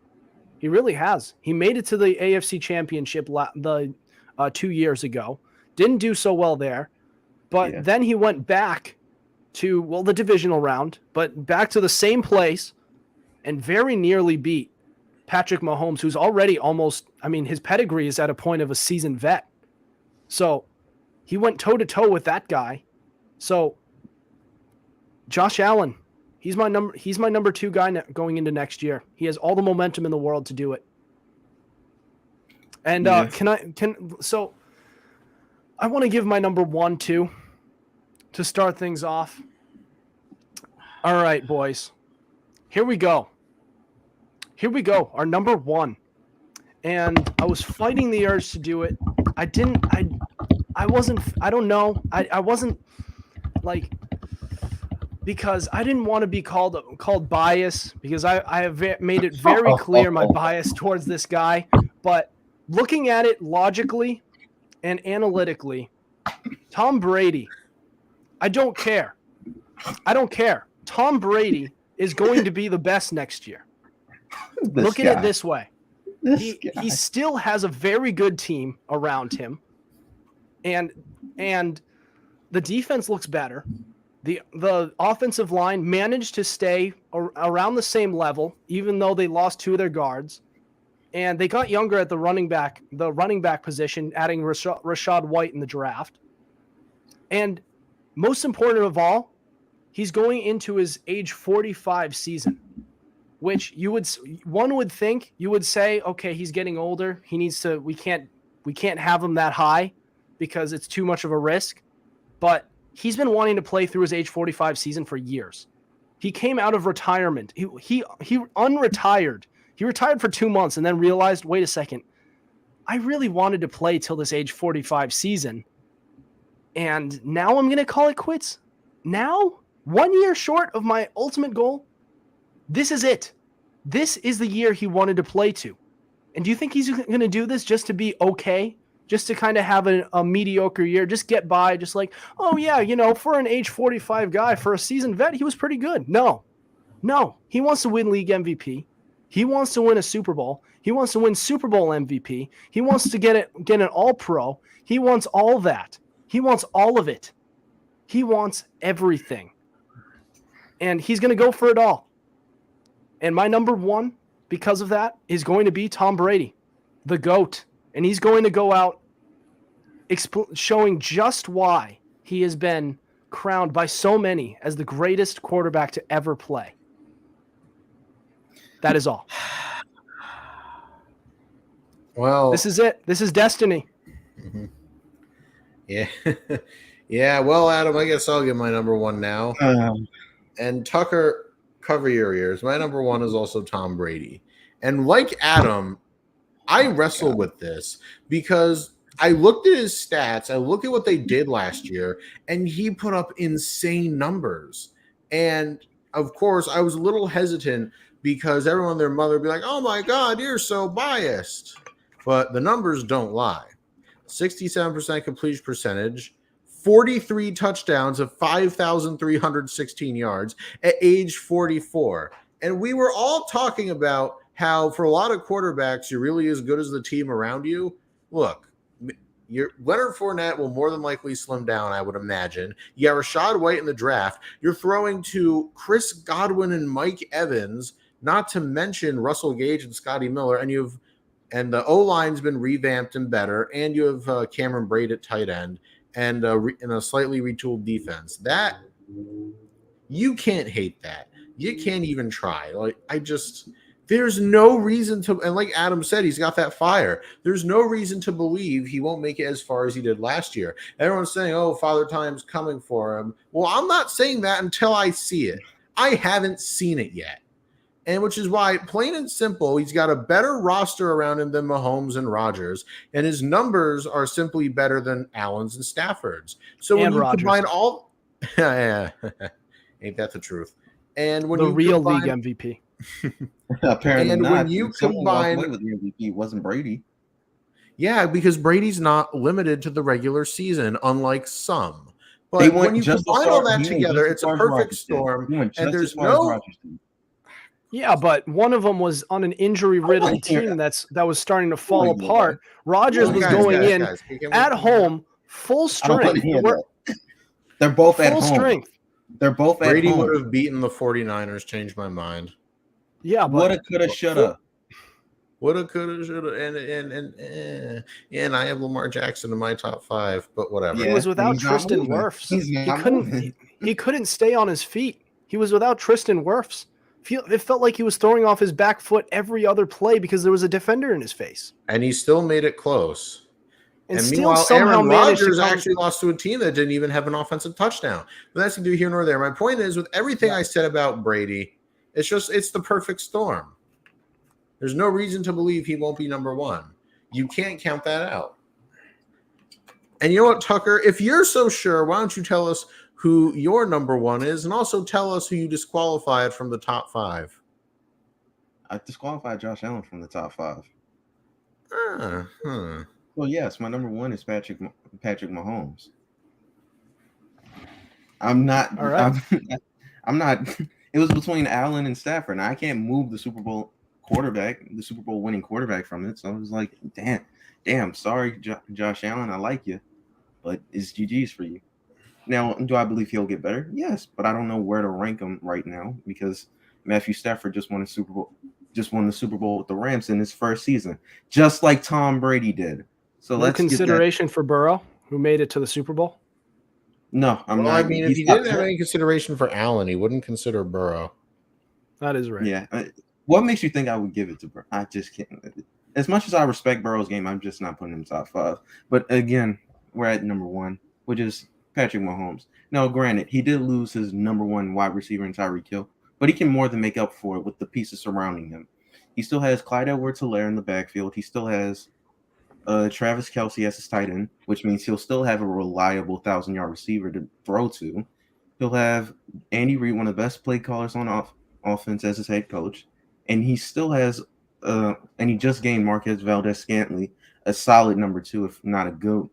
He really has. He made it to the AFC Championship 2 years ago. Didn't do so well there, but then he went back to, the divisional round, but back to the same place and very nearly beat Patrick Mahomes, who's already his pedigree is at a point of a seasoned vet. So he went toe-to-toe with that guy. So Josh Allen, he's my number 2 guy going into next year. He has all the momentum in the world to do it. And I want to give my number 1 too, to start things off. All right, boys. Here we go. Our number 1. And I was fighting the urge to do it. I wasn't like, because I didn't want to be called bias, because I have made it very clear my bias towards this guy. But looking at it logically and analytically, Tom Brady, I don't care. Tom Brady is going to be the best next year. Look at it this way. He still has a very good team around him, and the defense looks better. The offensive line managed to stay around the same level, even though they lost 2 of their guards. And they got younger at the running back position, adding Rashad White in the draft. And most important of all, he's going into his age 45 season, which one would think, you would say, okay, he's getting older. We can't have him that high because it's too much of a risk. But he's been wanting to play through his age 45 season for years. He came out of retirement. He unretired. He retired for 2 months and then realized, wait a second, I really wanted to play till this age 45 season. And now I'm going to call it quits. Now, 1 year short of my ultimate goal, this is it. This is the year he wanted to play to. And do you think he's going to do this just to be okay? Just to kind of have a mediocre year, just get by, just like, oh yeah, for an age 45 guy, for a seasoned vet, he was pretty good. No, he wants to win league MVP. He wants to win a Super Bowl. He wants to win Super Bowl MVP. He wants to get an all-pro. He wants all that. He wants all of it. He wants everything. And he's going to go for it all. And my number one, because of that, is going to be Tom Brady, the GOAT. And he's going to go out showing just why he has been crowned by so many as the greatest quarterback to ever play. That is all. Well, this is it. This is destiny. Mm-hmm. Yeah. Yeah. Well, Adam, I guess I'll get my number one now. And Tucker, cover your ears. My number one is also Tom Brady. And like Adam, I wrestle with this because I looked at his stats. I looked at what they did last year, and he put up insane numbers. And of course, I was a little hesitant because everyone, their mother would be like, oh my God, you're so biased. But the numbers don't lie. 67% completion percentage, 43 touchdowns of 5,316 yards at age 44. And we were all talking about how for a lot of quarterbacks, you're really as good as the team around you. Look, Leonard Fournette will more than likely slim down, I would imagine. You got Rachaad White in the draft. You're throwing to Chris Godwin and Mike Evans, not to mention Russell Gage and Scotty Miller, and the O-line's been revamped and better, and you have Cameron Braid at tight end and in a slightly retooled defense. That you can't hate that. You can't even try. There's no reason to, and like Adam said, he's got that fire. There's no reason to believe he won't make it as far as he did last year. Everyone's saying, oh, Father Time's coming for him. Well, I'm not saying that until I see it. I haven't seen it yet. And which is why, plain and simple, he's got a better roster around him than Mahomes and Rodgers, and his numbers are simply better than Allen's and Stafford's. So when you combine all, yeah, ain't that the truth? And when the you real combine, league MVP. Apparently and not. when you combine with the MVP, it wasn't Brady. Yeah, because Brady's not limited to the regular season, unlike some. But when you combine all that together, it's a perfect storm, and there's no. Yeah, but one of them was on an injury-riddled team that was starting to fall apart. Rodgers was going in at home, full strength. They're both at home. Full strength. They're both at home. Brady would have beaten the 49ers, changed my mind. Yeah, but woulda, coulda, shoulda. Woulda, coulda, shoulda, and I have Lamar Jackson in my top 5, but whatever. He was without Tristan Wirfs. He couldn't stay on his feet. He was without Tristan Wirfs. It felt like he was throwing off his back foot every other play because there was a defender in his face. And he still made it close. And still meanwhile, somehow Aaron Rodgers actually lost to a team that didn't even have an offensive touchdown. But that's neither here nor there. My point is, with everything I said about Brady, it's the perfect storm. There's no reason to believe he won't be number one. You can't count that out. And you know what, Tucker? If you're so sure, why don't you tell us who your number one is, and also tell us who you disqualified from the top 5. I disqualified Josh Allen from the top 5. Well, yes, my number one is Patrick Mahomes. I'm not. All right. I'm not. It was between Allen and Stafford, and I can't move the Super Bowl winning quarterback from it. So I was like, damn. Sorry, Josh Allen, I like you, but it's GG's for you. Now, do I believe he'll get better? Yes, but I don't know where to rank him right now because Matthew Stafford just won the Super Bowl with the Rams in his first season, just like Tom Brady did. So no consideration for Burrow, who made it to the Super Bowl? No, I'm not. I mean, if he didn't have any consideration for Allen, he wouldn't consider Burrow. That is right. Yeah. What makes you think I would give it to Burrow? I just can't. As much as I respect Burrow's game, I'm just not putting him top 5. But again, we're at number 1, which is Patrick Mahomes. Now, granted, he did lose his number 1 wide receiver in Tyreek Hill, but he can more than make up for it with the pieces surrounding him. He still has Clyde Edwards-Helaire in the backfield. He still has Travis Kelce as his tight end, which means he'll still have a reliable 1,000-yard receiver to throw to. He'll have Andy Reid, one of the best play callers on offense, as his head coach, and he still has and he just gained Marquez Valdez-Scantling, a solid number 2, if not a good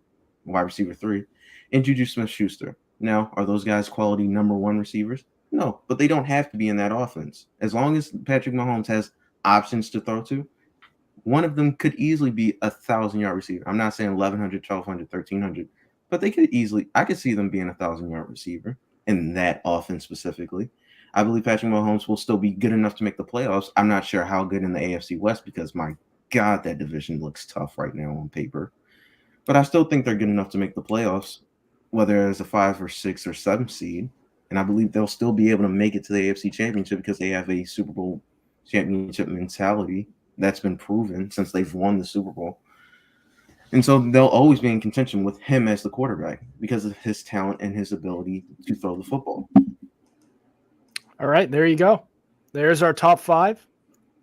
wide receiver 3, and Juju Smith-Schuster. Now, are those guys quality number 1 receivers? No, but they don't have to be in that offense. As long as Patrick Mahomes has options to throw to, one of them could easily be a 1,000-yard receiver. I'm not saying 1,100, 1,200, 1,300, but they could easily. I could see them being a 1,000-yard receiver in that offense specifically. I believe Patrick Mahomes will still be good enough to make the playoffs. I'm not sure how good in the AFC West because, my God, that division looks tough right now on paper. But I still think they're good enough to make the playoffs, whether it's a 5 or 6 or 7 seed. And I believe they'll still be able to make it to the AFC Championship because they have a Super Bowl championship mentality that's been proven since they've won the Super Bowl. And so they'll always be in contention with him as the quarterback because of his talent and his ability to throw the football. All right, there you go. There's our top 5.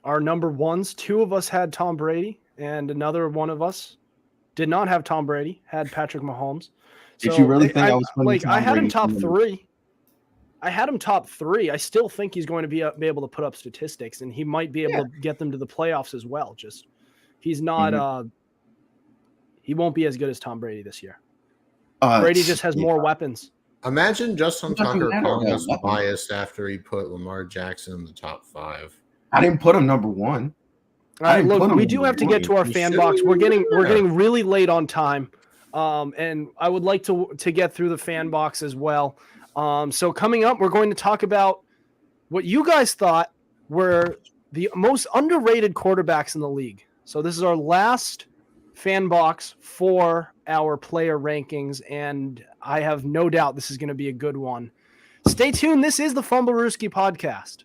Our number 1s. 2 of us had Tom Brady, and another one of us did not have Tom Brady, had Patrick Mahomes. Did you really think I was putting like? Tom I had him Brady top in? 3. I had him top 3. I still think he's going to be able to put up statistics, and he might be able to get them to the playoffs as well. Just he's not. He won't be as good as Tom Brady this year. Brady just has more weapons. Imagine Justin Tucker calling us weapons. biased after he put Lamar Jackson in the top 5. I didn't put him number 1. All right, look, we do have to get to our You fan should. box. We're getting really late on time, and I would like to get through the fan box as well. So coming up, we're going to talk about what you guys thought were the most underrated quarterbacks in the league. So this is our last fan box for our player rankings, and I have no doubt this is going to be a good one. Stay tuned. This is the Fumblerooski podcast.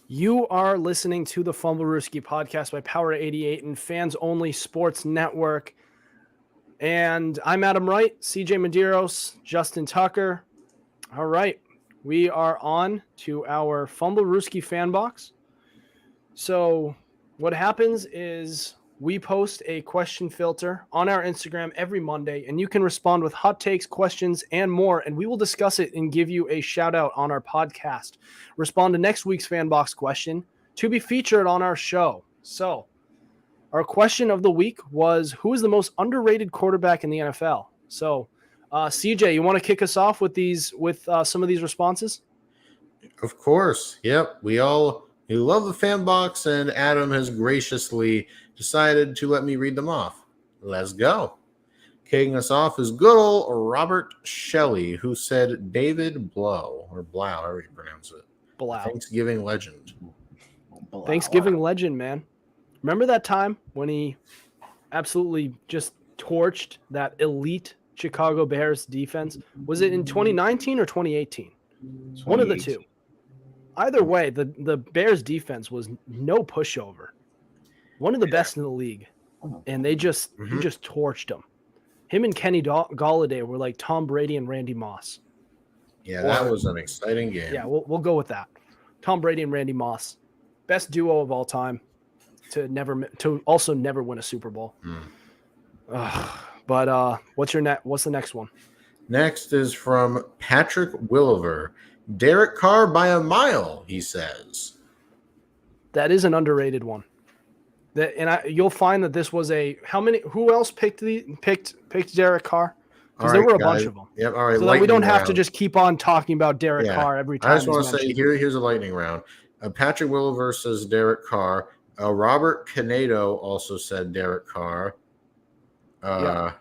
You are listening to the Fumblerooski podcast by Power 88 and Fans Only Sports Network. And I'm Adam Wright, CJ Medieros, Justin Tucker. All right, we are on to our Fumblerooski fan box. So what happens is we post a question filter on our Instagram every Monday, and you can respond with hot takes, questions, and more, and we will discuss it and give you a shout out on our podcast. Respond to next week's fan box question to be featured on our show. So our question of the week was, who is the most underrated quarterback in the NFL? So CJ, you want to kick us off with some of these responses? Of course. Yep. We love the fan box, and Adam has graciously decided to let me read them off. Let's go. Kicking us off is good old Robert Shelley, who said David Blow, or Blau, however you pronounce it. Blau. Thanksgiving legend. Thanksgiving legend, man. Remember that time when he absolutely just torched that elite Chicago Bears defense? Was it in 2019 or 2018? One of the two. Either way, the Bears defense was no pushover. One of the best in the league. And he just torched them. Him and Kenny Golladay were like Tom Brady and Randy Moss. Yeah, that was an exciting game. Yeah, we'll go with that. Tom Brady and Randy Moss. Best duo of all time to also never win a Super Bowl. But what's the next one? Next is from Patrick Williver. Derek Carr by a mile, he says. That is an underrated one. You'll find that this was who else picked Derek Carr? Because there were a bunch of them. Yep, all right. So that we don't have to just keep on talking about Derek Carr every time. I just want to say, here's a lightning round. Patrick Williver says Derek Carr. Robert Canedo also said Derek Carr. Yeah.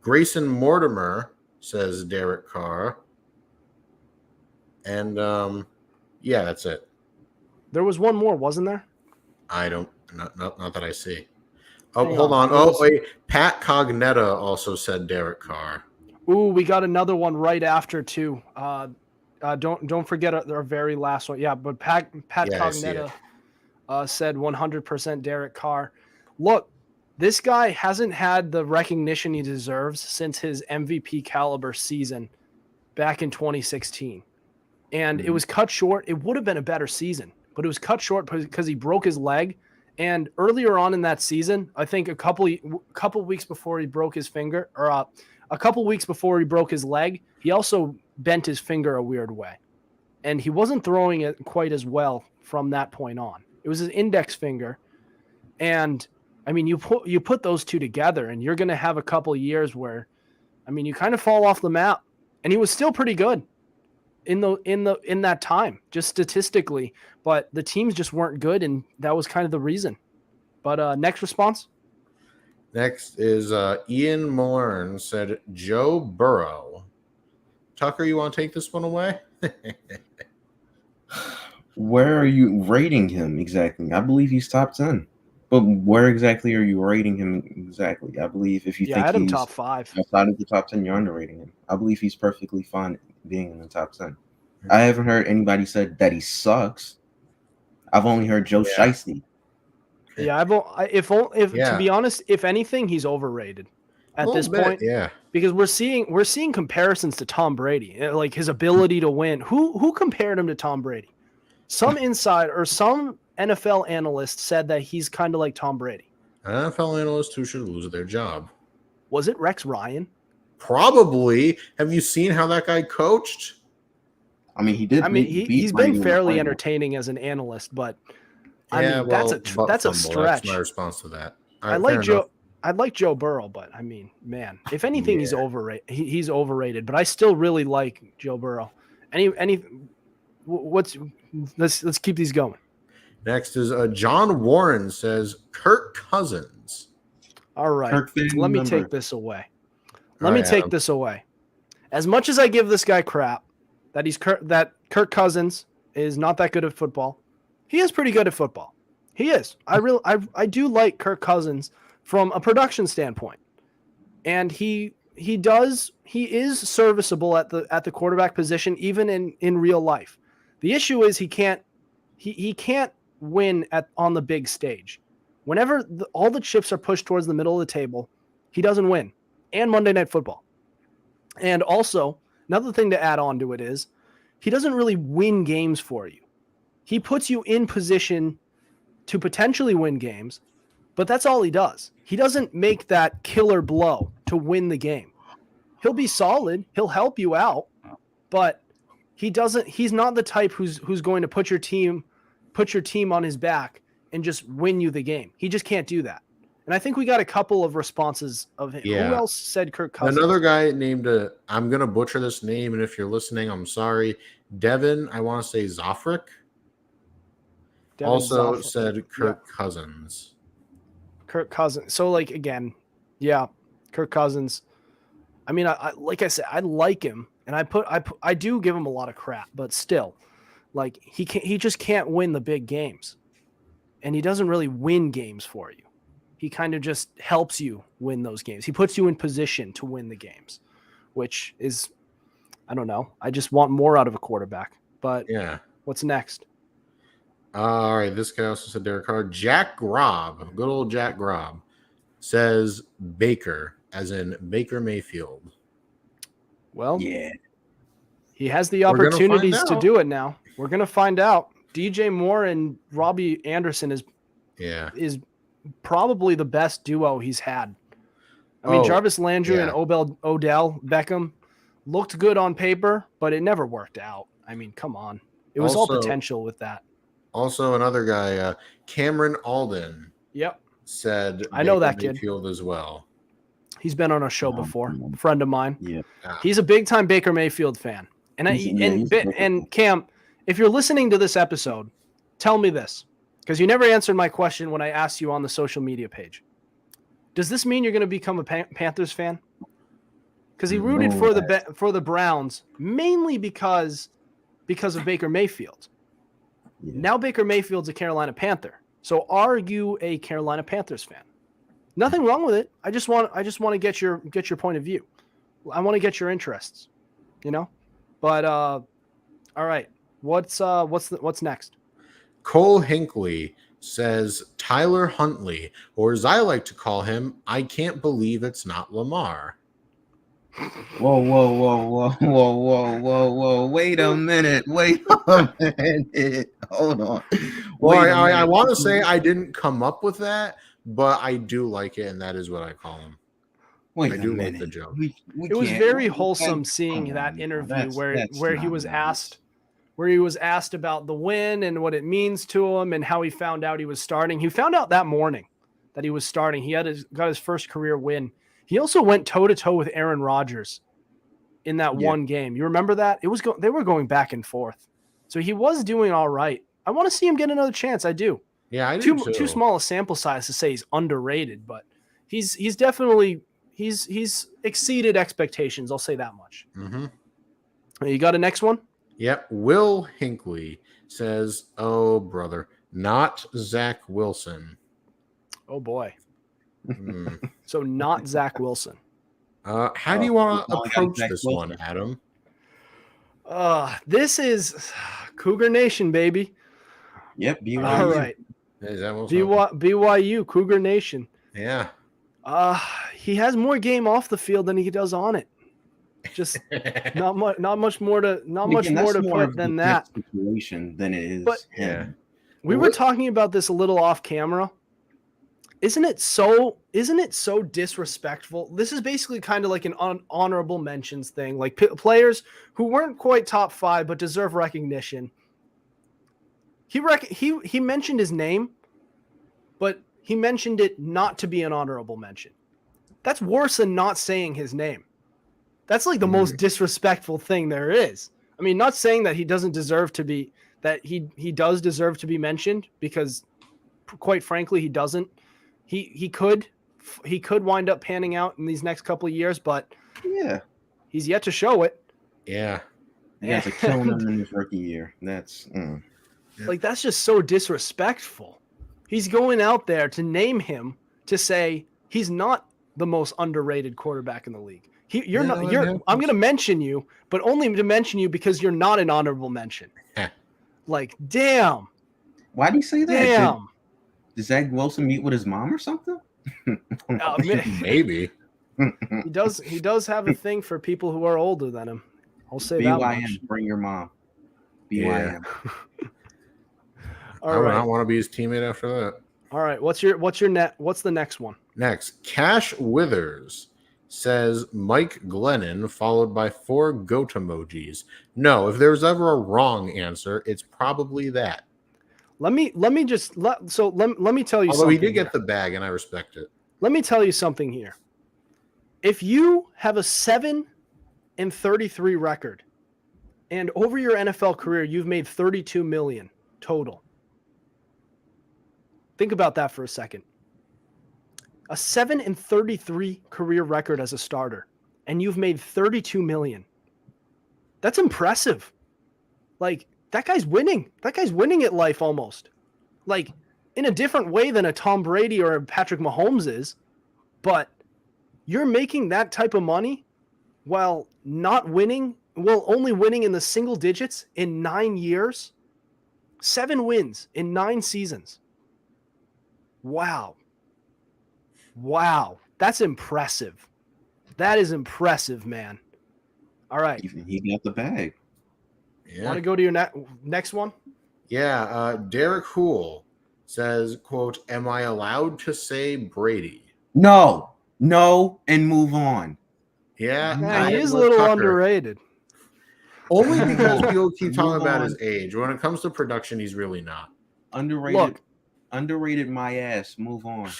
Grayson Mortimer says Derek Carr. And yeah, that's it. There was one more, wasn't there? I don't, not that I see. Oh, Hang hold on. on. Oh, wait. Pat Cognetta also said Derek Carr. Ooh, we got another one right after too. Don't forget our very last one. Yeah, but Pat Cognetta said 100% Derek Carr. Look, this guy hasn't had the recognition he deserves since his MVP caliber season back in 2016. And it was cut short. It would have been a better season, but it was cut short because he broke his leg. And earlier on in that season, I think a couple weeks before he broke his finger, or a couple weeks before he broke his leg, he also bent his finger a weird way. And he wasn't throwing it quite as well from that point on. It was his index finger. And I mean, you put those two together and you're going to have a couple years where, I mean, you kind of fall off the map. And he was still pretty good in that time, just statistically, but the teams just weren't good. And that was kind of the reason. But next response. Next is Ian Mourn said Joe Burrow. Tucker, you want to take this one away? Where are you rating him exactly? I believe he's top 10. But where exactly are you rating him exactly? I believe if you think I had him he's top 5. outside of the top 10, you're underrating him. I believe he's perfectly fine being in the top 10. I haven't heard anybody said that he sucks. I've only heard Joe Shiesty. Yeah, to be honest, if anything, he's overrated at this point. Yeah, because we're seeing comparisons to Tom Brady, like his ability to win. Who compared him to Tom Brady? Some inside or some NFL analyst said that he's kind of like Tom Brady. NFL analysts who should lose their job. Was it Rex Ryan? Probably. Have you seen how that guy coached? I mean, he did. I mean, he's been fairly entertaining as an analyst, but that's a stretch. That's my response to that. I like Joe Burrow, but I mean, man, if anything, he's overrated. He's overrated, but I still really like Joe Burrow. Let's keep these going. Next is John Warren says Kirk Cousins. All right, let me take this away. This away. As much as I give this guy crap that Kirk Cousins is not that good at football, he is pretty good at football. He is. I do like Kirk Cousins from a production standpoint, and he is serviceable at the quarterback position even in real life. The issue is he can't win on the big stage. Whenever all the chips are pushed towards the middle of the table, he doesn't win. And Monday Night Football. And also, another thing to add on to it is he doesn't really win games for you. He puts you in position to potentially win games, but that's all he does. He doesn't make that killer blow to win the game. He'll be solid. He'll help you out, but he's not the type who's going to put your team on his back and just win you the game. He just can't do that. And I think we got a couple of responses of him. Yeah. Who else said Kirk Cousins? Another guy named I'm going to butcher this name, and if you're listening, I'm sorry. Devin, I want to say Zofrick. Also said Kirk Cousins. Kirk Cousins. So, like, again, yeah, Kirk Cousins. I mean, I like I said, I like him, and I do give him a lot of crap, but still, like, he just can't win the big games, and he doesn't really win games for you. He kind of just helps you win those games. He puts you in position to win the games, which is, I don't know. I just want more out of a quarterback. But yeah, what's next? All right, this guy also said Derek Carr. Jack Grob, good old Jack Grob, says Baker, as in Baker Mayfield. Well, yeah, he has the opportunities to do it now. We're gonna find out. DJ Moore and Robbie Anderson is probably the best duo he's had. I mean, Jarvis Landry and Odell Beckham looked good on paper, but it never worked out. I mean, come on. It was all potential with that. Also, another guy, Cameron Alden. Yep. Said I know that kid. Mayfield as well. He's been on our show before. A friend of mine. Yeah. He's a big time Baker Mayfield fan. And Cam, if you're listening to this episode, tell me this. because you never answered my question when I asked you on the social media page. Does this mean you're going to become a Panthers fan? Because he rooted for the Browns mainly because of Baker Mayfield. Yeah. Now Baker Mayfield's a Carolina Panther. So are you a Carolina Panthers fan? Nothing wrong with it. I just want to get your point of view. I want to get your interests, you know? But all right. What's next? Cole Hinkley says Tyler Huntley, or as I like to call him, I can't believe it's not Lamar. Whoa. Wait a minute. Hold on. Well, I want to say I didn't come up with that, but I do like it, and that is what I call him. I do like the joke. It was very wholesome seeing that interview where he was asked about the win and what it means to him and how he found out he was starting. He found out that morning that he was starting. He got his first career win. He also went toe-to-toe with Aaron Rodgers in that one game. You remember that? They were going back and forth. So he was doing all right. I want to see him get another chance. I do. Yeah, I do too. Too small a sample size to say he's underrated, but he's definitely he's exceeded expectations. I'll say that much. Mm-hmm. You got a next one? Yep. Will Hinkley says, "Oh brother, not Zach Wilson." Oh boy. So not Zach Wilson. How do you want to approach this one, Adam? This is Cougar Nation, baby. Yep. BYU. All right. Is that BYU, Cougar Nation. Yeah. He has more game off the field than he does on it. Just not much more to put than that. Situation than it is. But him. We were talking about this a little off camera. Isn't it so disrespectful? This is basically kind of like an honorable mentions thing, like players who weren't quite top 5 but deserve recognition. He mentioned his name, but he mentioned it not to be an honorable mention. That's worse than not saying his name. That's like the most disrespectful thing there is. I mean, not saying that he doesn't deserve to be, that he does deserve to be mentioned, because quite frankly, he doesn't. He could wind up panning out in these next couple of years, but yeah, he's yet to show it. Yeah. Yeah, to kill him in his rookie year. That's like, that's just so disrespectful. He's going out there to name him, to say he's not the most underrated quarterback in the league. I'm going to mention you, but only to mention you because you're not an honorable mention. Like, damn. Why do you say that? Damn. Did Zach Wilson meet with his mom or something? Maybe. He does have a thing for people who are older than him. I'll say that much. Bring your mom. BYM. I would not want to be his teammate after that. All right. What's the next one? Next, Cash Withers says Mike Glennon, followed by 4 goat emojis. No, if there's ever a wrong answer, it's probably that. Let me tell you something. Although he did get the bag, and I respect it. Let me tell you something here. If you have a 7-33 record, and over your NFL career you've made $32 million total, think about that for a second. A 7-33 career record as a starter, and you've made $32 million. That's impressive. Like, that guy's winning. That guy's winning at life almost. Like, in a different way than a Tom Brady or a Patrick Mahomes is. But you're making that type of money while only winning in the single digits in 9 years. 7 wins in 9 seasons. Wow. That's impressive. That is impressive, man. All right. He got the bag. Yeah. Want to go to your next one? Yeah. Derek Hool says, quote, "Am I allowed to say Brady?" No, and move on. Yeah, he is a little underrated. Only because people keep talking about his age. When it comes to production, he's really not. Underrated. Look, underrated my ass. Move on.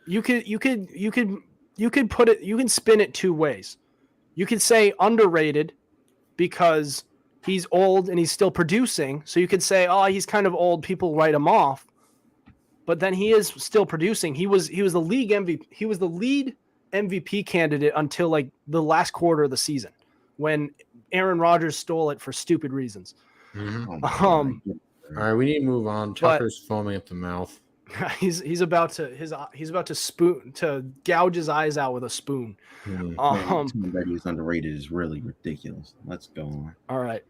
You could put it, you can spin it 2 ways. You could say underrated because he's old and he's still producing. So you could say, oh, he's kind of old. People write him off. But then he is still producing. He was the league MVP. He was the lead MVP candidate until like the last quarter of the season when Aaron Rodgers stole it for stupid reasons. Mm-hmm. Oh, All right, we need to move on. Tucker's foaming at the mouth. He's about to gouge his eyes out with a spoon. Tom Brady is underrated is really ridiculous. Let's go on. All right.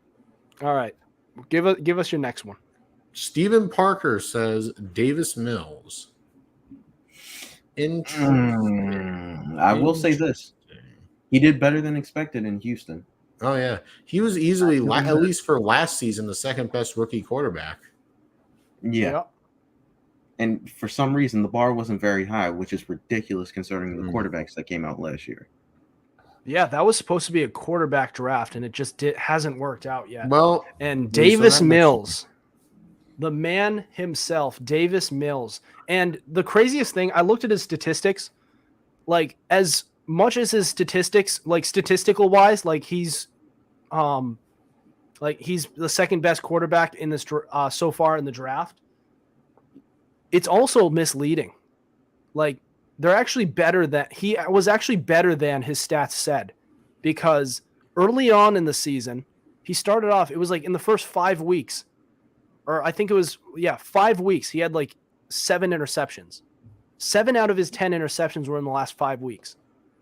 Give us your next one. Stephen Parker says Davis Mills. I will say this: he did better than expected in Houston. Oh yeah, he was easily, at least for last season, the second best rookie quarterback. Yeah. Yep. And for some reason, the bar wasn't very high, which is ridiculous considering the quarterbacks that came out last year. Yeah, that was supposed to be a quarterback draft, and it just hasn't worked out yet. Well, and Davis Mills, the man himself, Davis Mills. And the craziest thing, I looked at his statistics. Like, as much as his statistics, like statistical wise, like he's the second best quarterback in this so far in the draft. It's also misleading. Like, they're actually better than he was actually better than his stats said, because early on in the season, he started off, it was like in the first 5 weeks, or I think it was, 5 weeks. He had like 7 interceptions. 7 out of his 10 interceptions were in the last 5 weeks,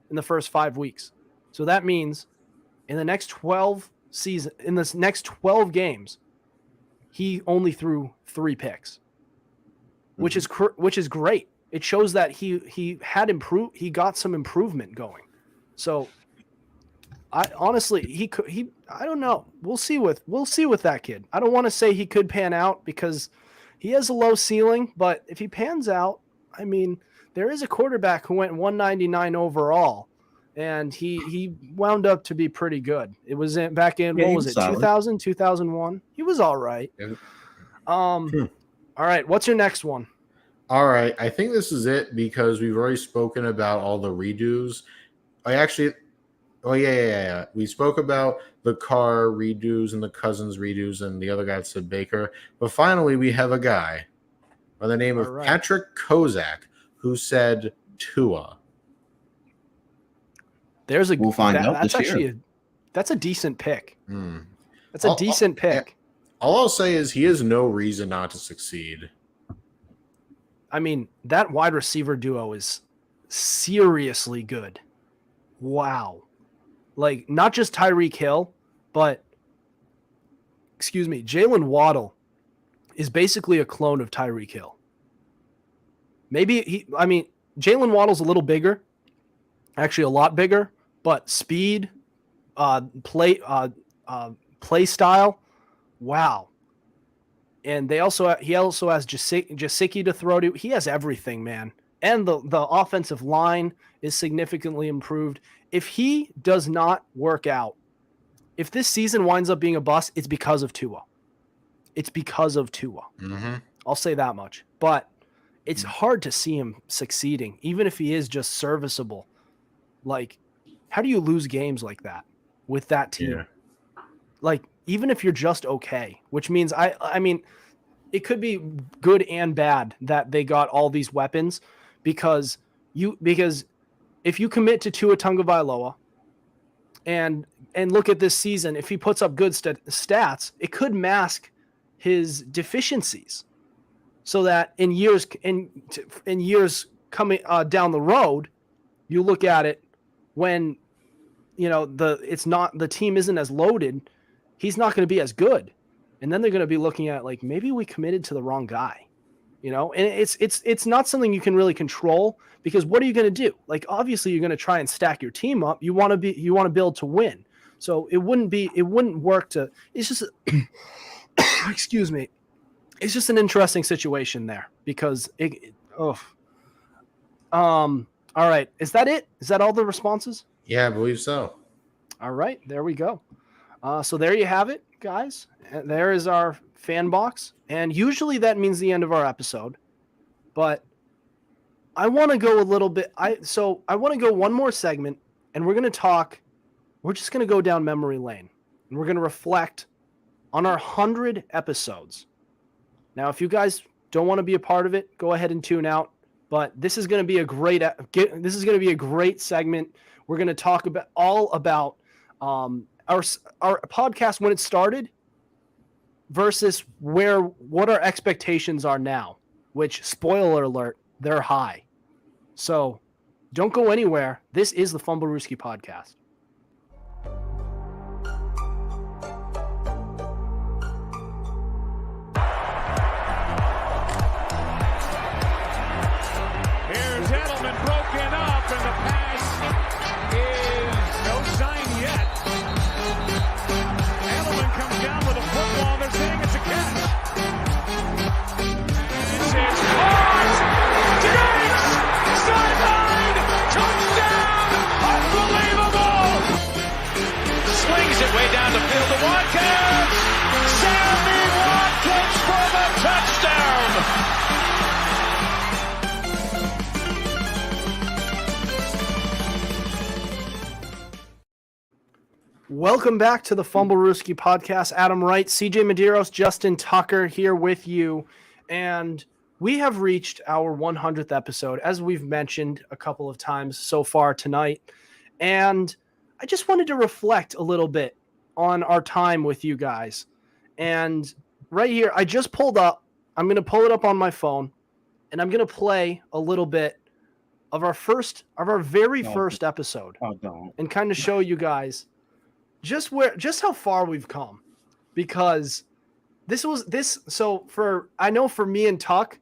in the first 5 weeks. So that means in the next 12 games, he only threw 3 picks, which is great. It shows that he got some improvement going. So I honestly, I don't know. We'll see with that kid. I don't want to say he could pan out because he has a low ceiling, but if he pans out, I mean, there is a quarterback who went 199 overall, and he wound up to be pretty good. It was back in, what was it, 2000, 2001? He was all right. All right, what's your next one? All right, I think this is it because we've already spoken about all the redos. We spoke about the Carr redos and the Cousins redos, and the other guy said Baker. But finally, we have a guy by the name of Patrick Kozak who said Tua. We'll find out that's this actually year. That's a decent pick. That's a decent pick. All I'll say is he has no reason not to succeed. I mean, that wide receiver duo is seriously good. Wow. Like, not just Tyreek Hill, but, Jalen Waddle is basically a clone of Tyreek Hill. Jalen Waddle's a little bigger, actually a lot bigger, but speed, play style, wow. And he also has Jasicki to throw to. He has everything, man. And the offensive line is significantly improved. If he does not work out, if this season winds up being a bust, it's because of Tua. Mm-hmm. I'll say that much. But it's hard to see him succeeding, even if he is just serviceable. Like, how do you lose games like that with that team? Yeah. Like, even if you're just okay, which means I mean, it could be good and bad that they got all these weapons because if you commit to Tua Tagovailoa and look at this season, if he puts up good stats, it could mask his deficiencies, so that in years coming down the road, you look at it when the team isn't as loaded. He's not going to be as good. And then they're going to be looking at, like, maybe we committed to the wrong guy, and it's not something you can really control, because what are you going to do? Like, obviously you're going to try and stack your team up. You want to build to win. So it wouldn't work it's just, excuse me. It's just an interesting situation there because all right. Is that it? Is that all the responses? Yeah, I believe so. All right, there we go. So there you have it, guys. There is our fan box. And usually that means the end of our episode. But I want to go a little bit. I want to go one more segment, and we're just going to go down memory lane. And we're going to reflect on our 100 episodes. Now, if you guys don't want to be a part of it, go ahead and tune out. But this is going to be a great segment. We're going to talk about our podcast when it started versus what our expectations are now, which, spoiler alert, they're high. So don't go anywhere. This is the Fumblerooski podcast. Here's Edelman broken up, and the pass is no sign yet. Edelman comes down with a football. They're saying it's a catch. This is caught. Diggs! Sideline! Touchdown! Unbelievable! Swings it way down the field to Watkins. Sammy Watkins for the touchdown! Welcome back to the Fumblerooski podcast. Adam Wright, CJ Medieros, Justin Tucker here with you. And we have reached our 100th episode, as we've mentioned a couple of times so far tonight. And I just wanted to reflect a little bit on our time with you guys. And right here, I just pulled up, I'm going to pull it up on my phone, and I'm going to play a little bit of our very first episode and kind of show you guys just how far we've come, because I know for me and Tuck,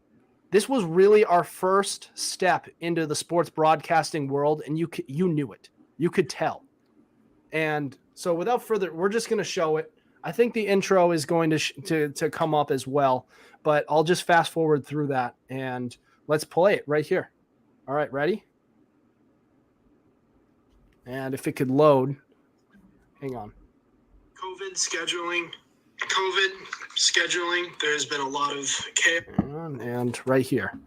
this was really our first step into the sports broadcasting world, and you knew it, you could tell. And so without further, we're just going to show it. I think the intro is going to come up as well, but I'll just fast forward through that and let's play it right here. All right, ready? And if it could load. Hang on. COVID scheduling. There's been a lot of chaos. And right here.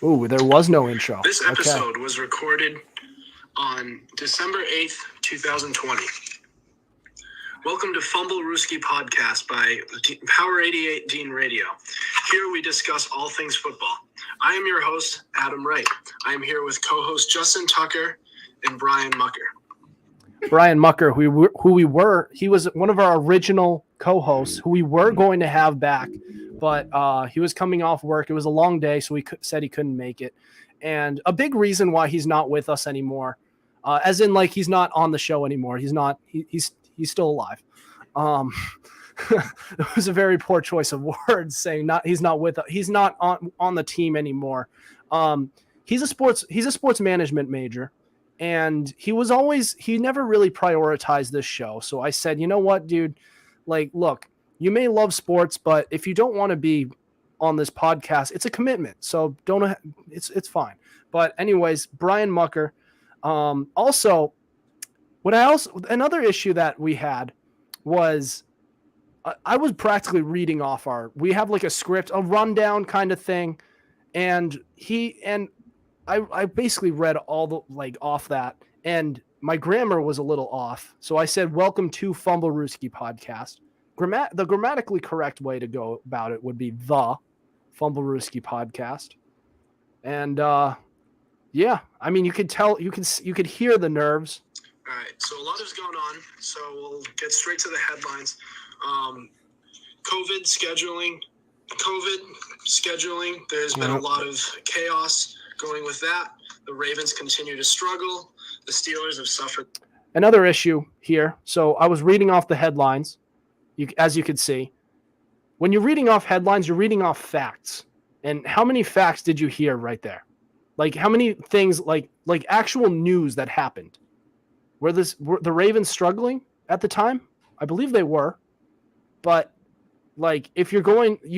Ooh, there was no intro. This episode was recorded on December 8th, 2020. Welcome to Fumblerooski podcast by Power 88 Dean Radio. Here we discuss all things football. I am your host, Adam Wright. I am here with co-host Justin Tucker and Brian Mucker. Brian Mucker, he was one of our original co-hosts who we were going to have back, but he was coming off work. It was a long day, so he said he couldn't make it. And a big reason why he's not with us anymore, as in like he's not on the show anymore. He's not. He's still alive. It was a very poor choice of words saying he's not with us. He's not on the team anymore. He's a sports management major. And he never really prioritized this show. So I said, you know what, dude, like, look, you may love sports, but if you don't want to be on this podcast, it's a commitment. So it's fine. But anyways, Brian Mucker. Another issue that we had was I was practically reading off we have like a script, a rundown kind of thing. And I basically read all the off that, and my grammar was a little off. So I said, welcome to Fumblerooski podcast. The grammatically correct way to go about it would be the Fumblerooski podcast. And yeah, I mean, you could tell, you could hear the nerves. All right, so a lot is going on. So we'll get straight to the headlines. COVID scheduling. There's been a lot of chaos going with that. The Ravens continue to struggle. The Steelers have suffered. Another issue here. So I was reading off the headlines. As you could see, when you're reading off headlines, you're reading off facts. And how many facts did you hear right there? Like how many things, like actual news that happened? Were the Ravens struggling at the time? I believe they were. But like, if you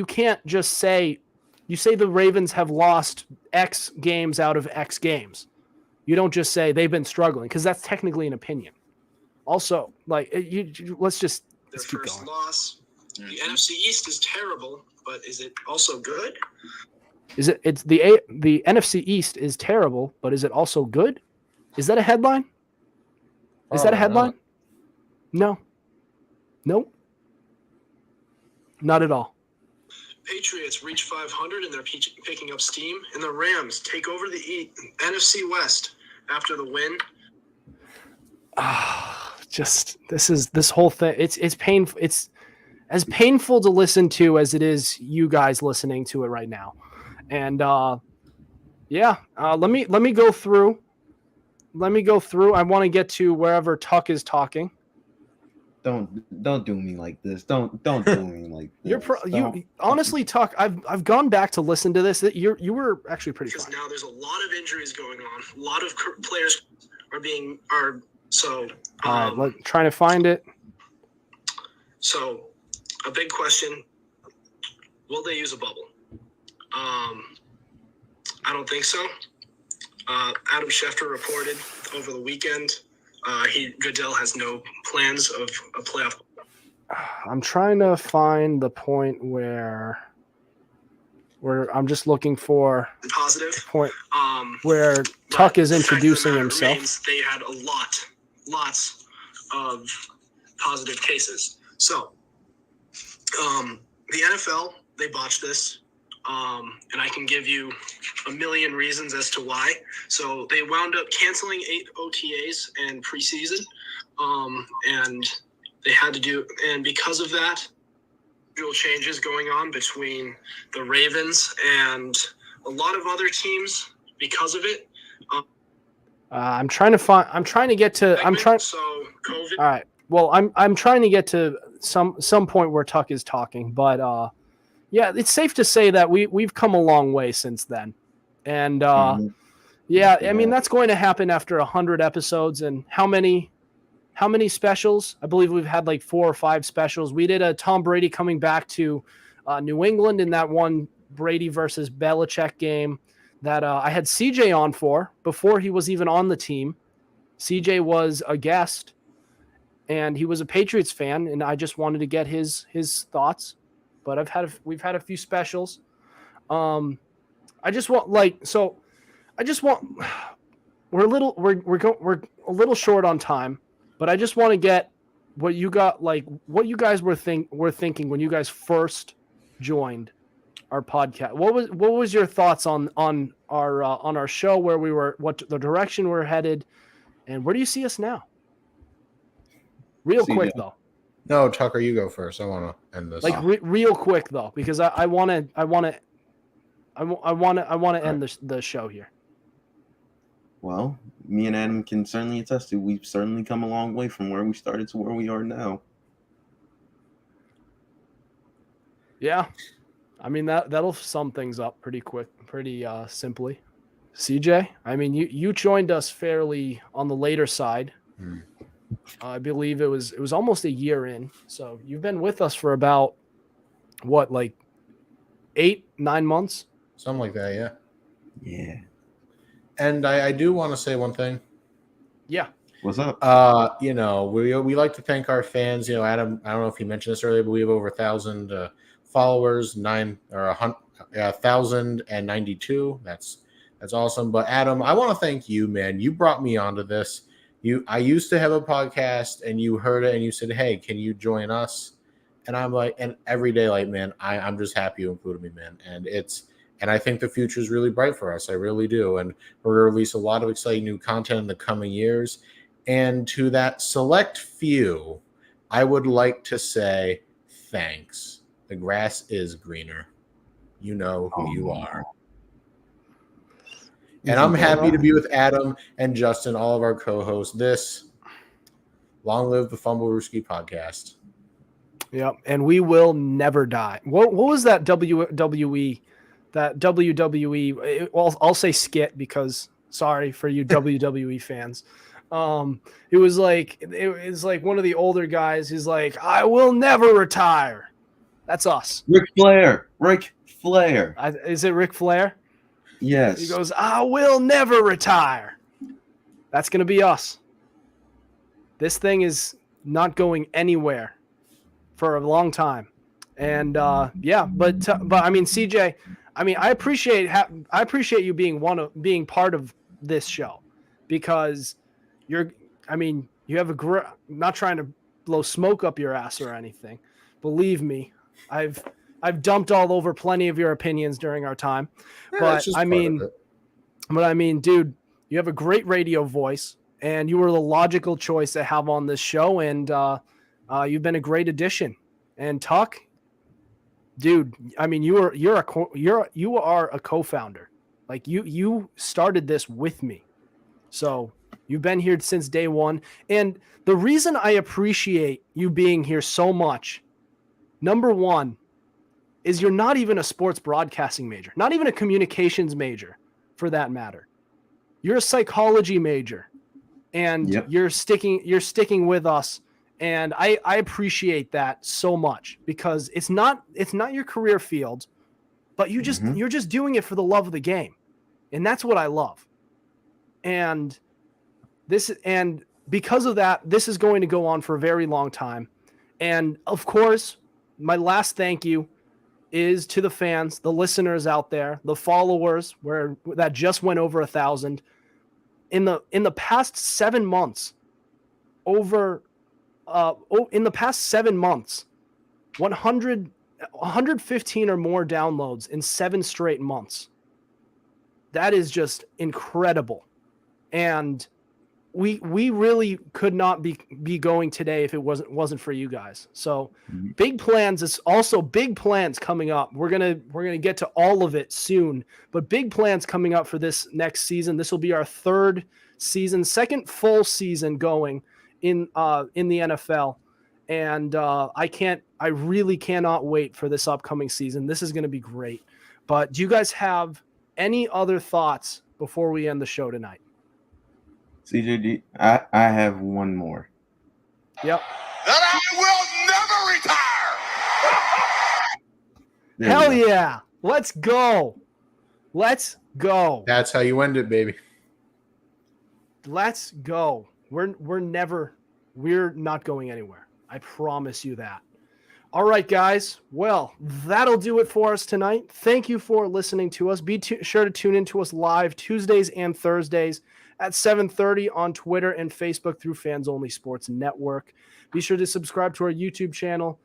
can't just say, you say the Ravens have lost X games out of X games. You don't just say they've been struggling, because that's technically an opinion. Also, like, let's keep going. Loss. The NFC East is terrible, but is it also good? It's the NFC East is terrible, but is it also good? Is that a headline? Is that a headline? No. Nope. Not at all. Patriots reach 500 and they're picking up steam. And the Rams take over the NFC West after the win. Just this whole thing. It's painful. It's as painful to listen to as it is you guys listening to it right now. And let me go through. I want to get to wherever Tuck is talking. Don't do me like this. Don't do me like this. Honestly, Tuck, I've gone back to listen to this. You were actually pretty because fine. Now there's a lot of injuries going on. A lot of players All right, trying to find it. So, a big question: will they use a bubble? I don't think so. Adam Schefter reported over the weekend. Goodell has no plans of a playoff. I'm trying to find the point where I'm just looking for positive point where Tuck is introducing himself. Remains, they had lots of positive cases. So, the NFL, they botched this. And I can give you a million reasons as to why. So they wound up canceling 8 OTAs and preseason. And they had to do, and because of that, real changes going on between the Ravens and a lot of other teams because of it. I'm trying to get to. So COVID. All right. Well, I'm trying to get to some point where Tuck is talking, but yeah, it's safe to say that we've come a long way since then, and yeah, I mean that's going to happen after 100 episodes, and how many specials? I believe we've had like 4 or 5 specials. We did a Tom Brady coming back to New England in that one Brady versus Belichick game that I had CJ on for before he was even on the team. CJ was a guest, and he was a Patriots fan, and I just wanted to get his thoughts. But we've had a few specials. We're a little short on time, but I just want to get what you guys were thinking when you guys first joined our podcast. What was your thoughts on our show, where we were, what the direction we're headed, and where do you see us now? Quick though. No, Tucker, you go first. I want to end this. Real quick though, because I want to end the show here. Well, me and Adam can certainly attest to we've certainly come a long way from where we started to where we are now. Yeah, I mean that'll sum things up pretty quick, pretty simply. CJ, I mean you joined us fairly on the later side. I believe it was almost a year in. So you've been with us for about what, like 8-9 months? Something like that, yeah. Yeah. And I do want to say one thing. Yeah. What's up? We like to thank our fans. Adam, I don't know if you mentioned this earlier, but we have over 1,000 followers, 1,092. That's awesome. But Adam, I want to thank you, man. You brought me onto this. I used to have a podcast, and you heard it, and you said, "Hey, can you join us?" And I'm like, and every day, like, man, I'm just happy you included me, man. And I think the future is really bright for us. I really do. And we're going to release a lot of exciting new content in the coming years. And to that select few, I would like to say thanks. The grass is greener. You know who you are. And I'm happy to be with Adam and Justin, all of our co-hosts. Long live the Fumblerooski podcast. Yep, and we will never die. What was that WWE? That WWE? Well, I'll say skit because sorry for you WWE fans. It was like one of the older guys who's like, "I will never retire." That's us. Ric Flair. Is it Ric Flair? Yes. He goes, "I will never retire." That's going to be us. This thing is not going anywhere for a long time. And but I mean, CJ, I mean, I appreciate you being part of this show, because you have not trying to blow smoke up your ass or anything. Believe me, I've dumped all over plenty of your opinions during our time. Yeah, But that's just I part mean, of it. dude, you have a great radio voice, and you were the logical choice to have on this show, and you've been a great addition. And Tuck, dude, I mean, you are a co-founder. Like you started this with me, so you've been here since day one. And the reason I appreciate you being here so much, number one, is you're not even a sports broadcasting major, not even a communications major, for that matter. You're a psychology major, and Yep. you're sticking with us. And I appreciate that so much, because it's not your career field, but you're just doing it for the love of the game. And that's what I love. And because of that, this is going to go on for a very long time. And of course, my last thank you is to the fans, the listeners out there, the followers that just went over 1,000 in the past 7 months. In the past 7 months, 115 or more downloads in 7 straight months. That is just incredible. And we really could not be going today if it wasn't for you guys. So big plans is also big plans coming up. We're gonna get to all of it soon, but big plans coming up for this next season. This will be our third season, second full season going in the NFL. And I really cannot wait for this upcoming season. This is going to be great. But do you guys have any other thoughts before we end the show tonight? CJ, I have one more. Yep. That I will never retire. There Hell we go. yeah. Let's go. Let's go. That's how you end it, baby. Let's go. We're not going anywhere. I promise you that. All right, guys. Well, that'll do it for us tonight. Thank you for listening to us. Be sure to tune in to us live Tuesdays and Thursdays at 7:30 on Twitter and Facebook through Fans Only Sports Network. Be sure to subscribe to our YouTube channel.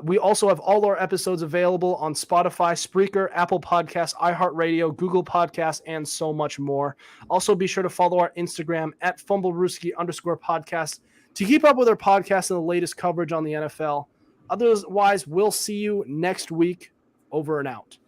We also have all our episodes available on Spotify, Spreaker, Apple Podcasts, iHeartRadio, Google Podcasts, and so much more. Also, be sure to follow our Instagram at Fumblerooski_podcast to keep up with our podcast and the latest coverage on the NFL. Otherwise, we'll see you next week. Over and out.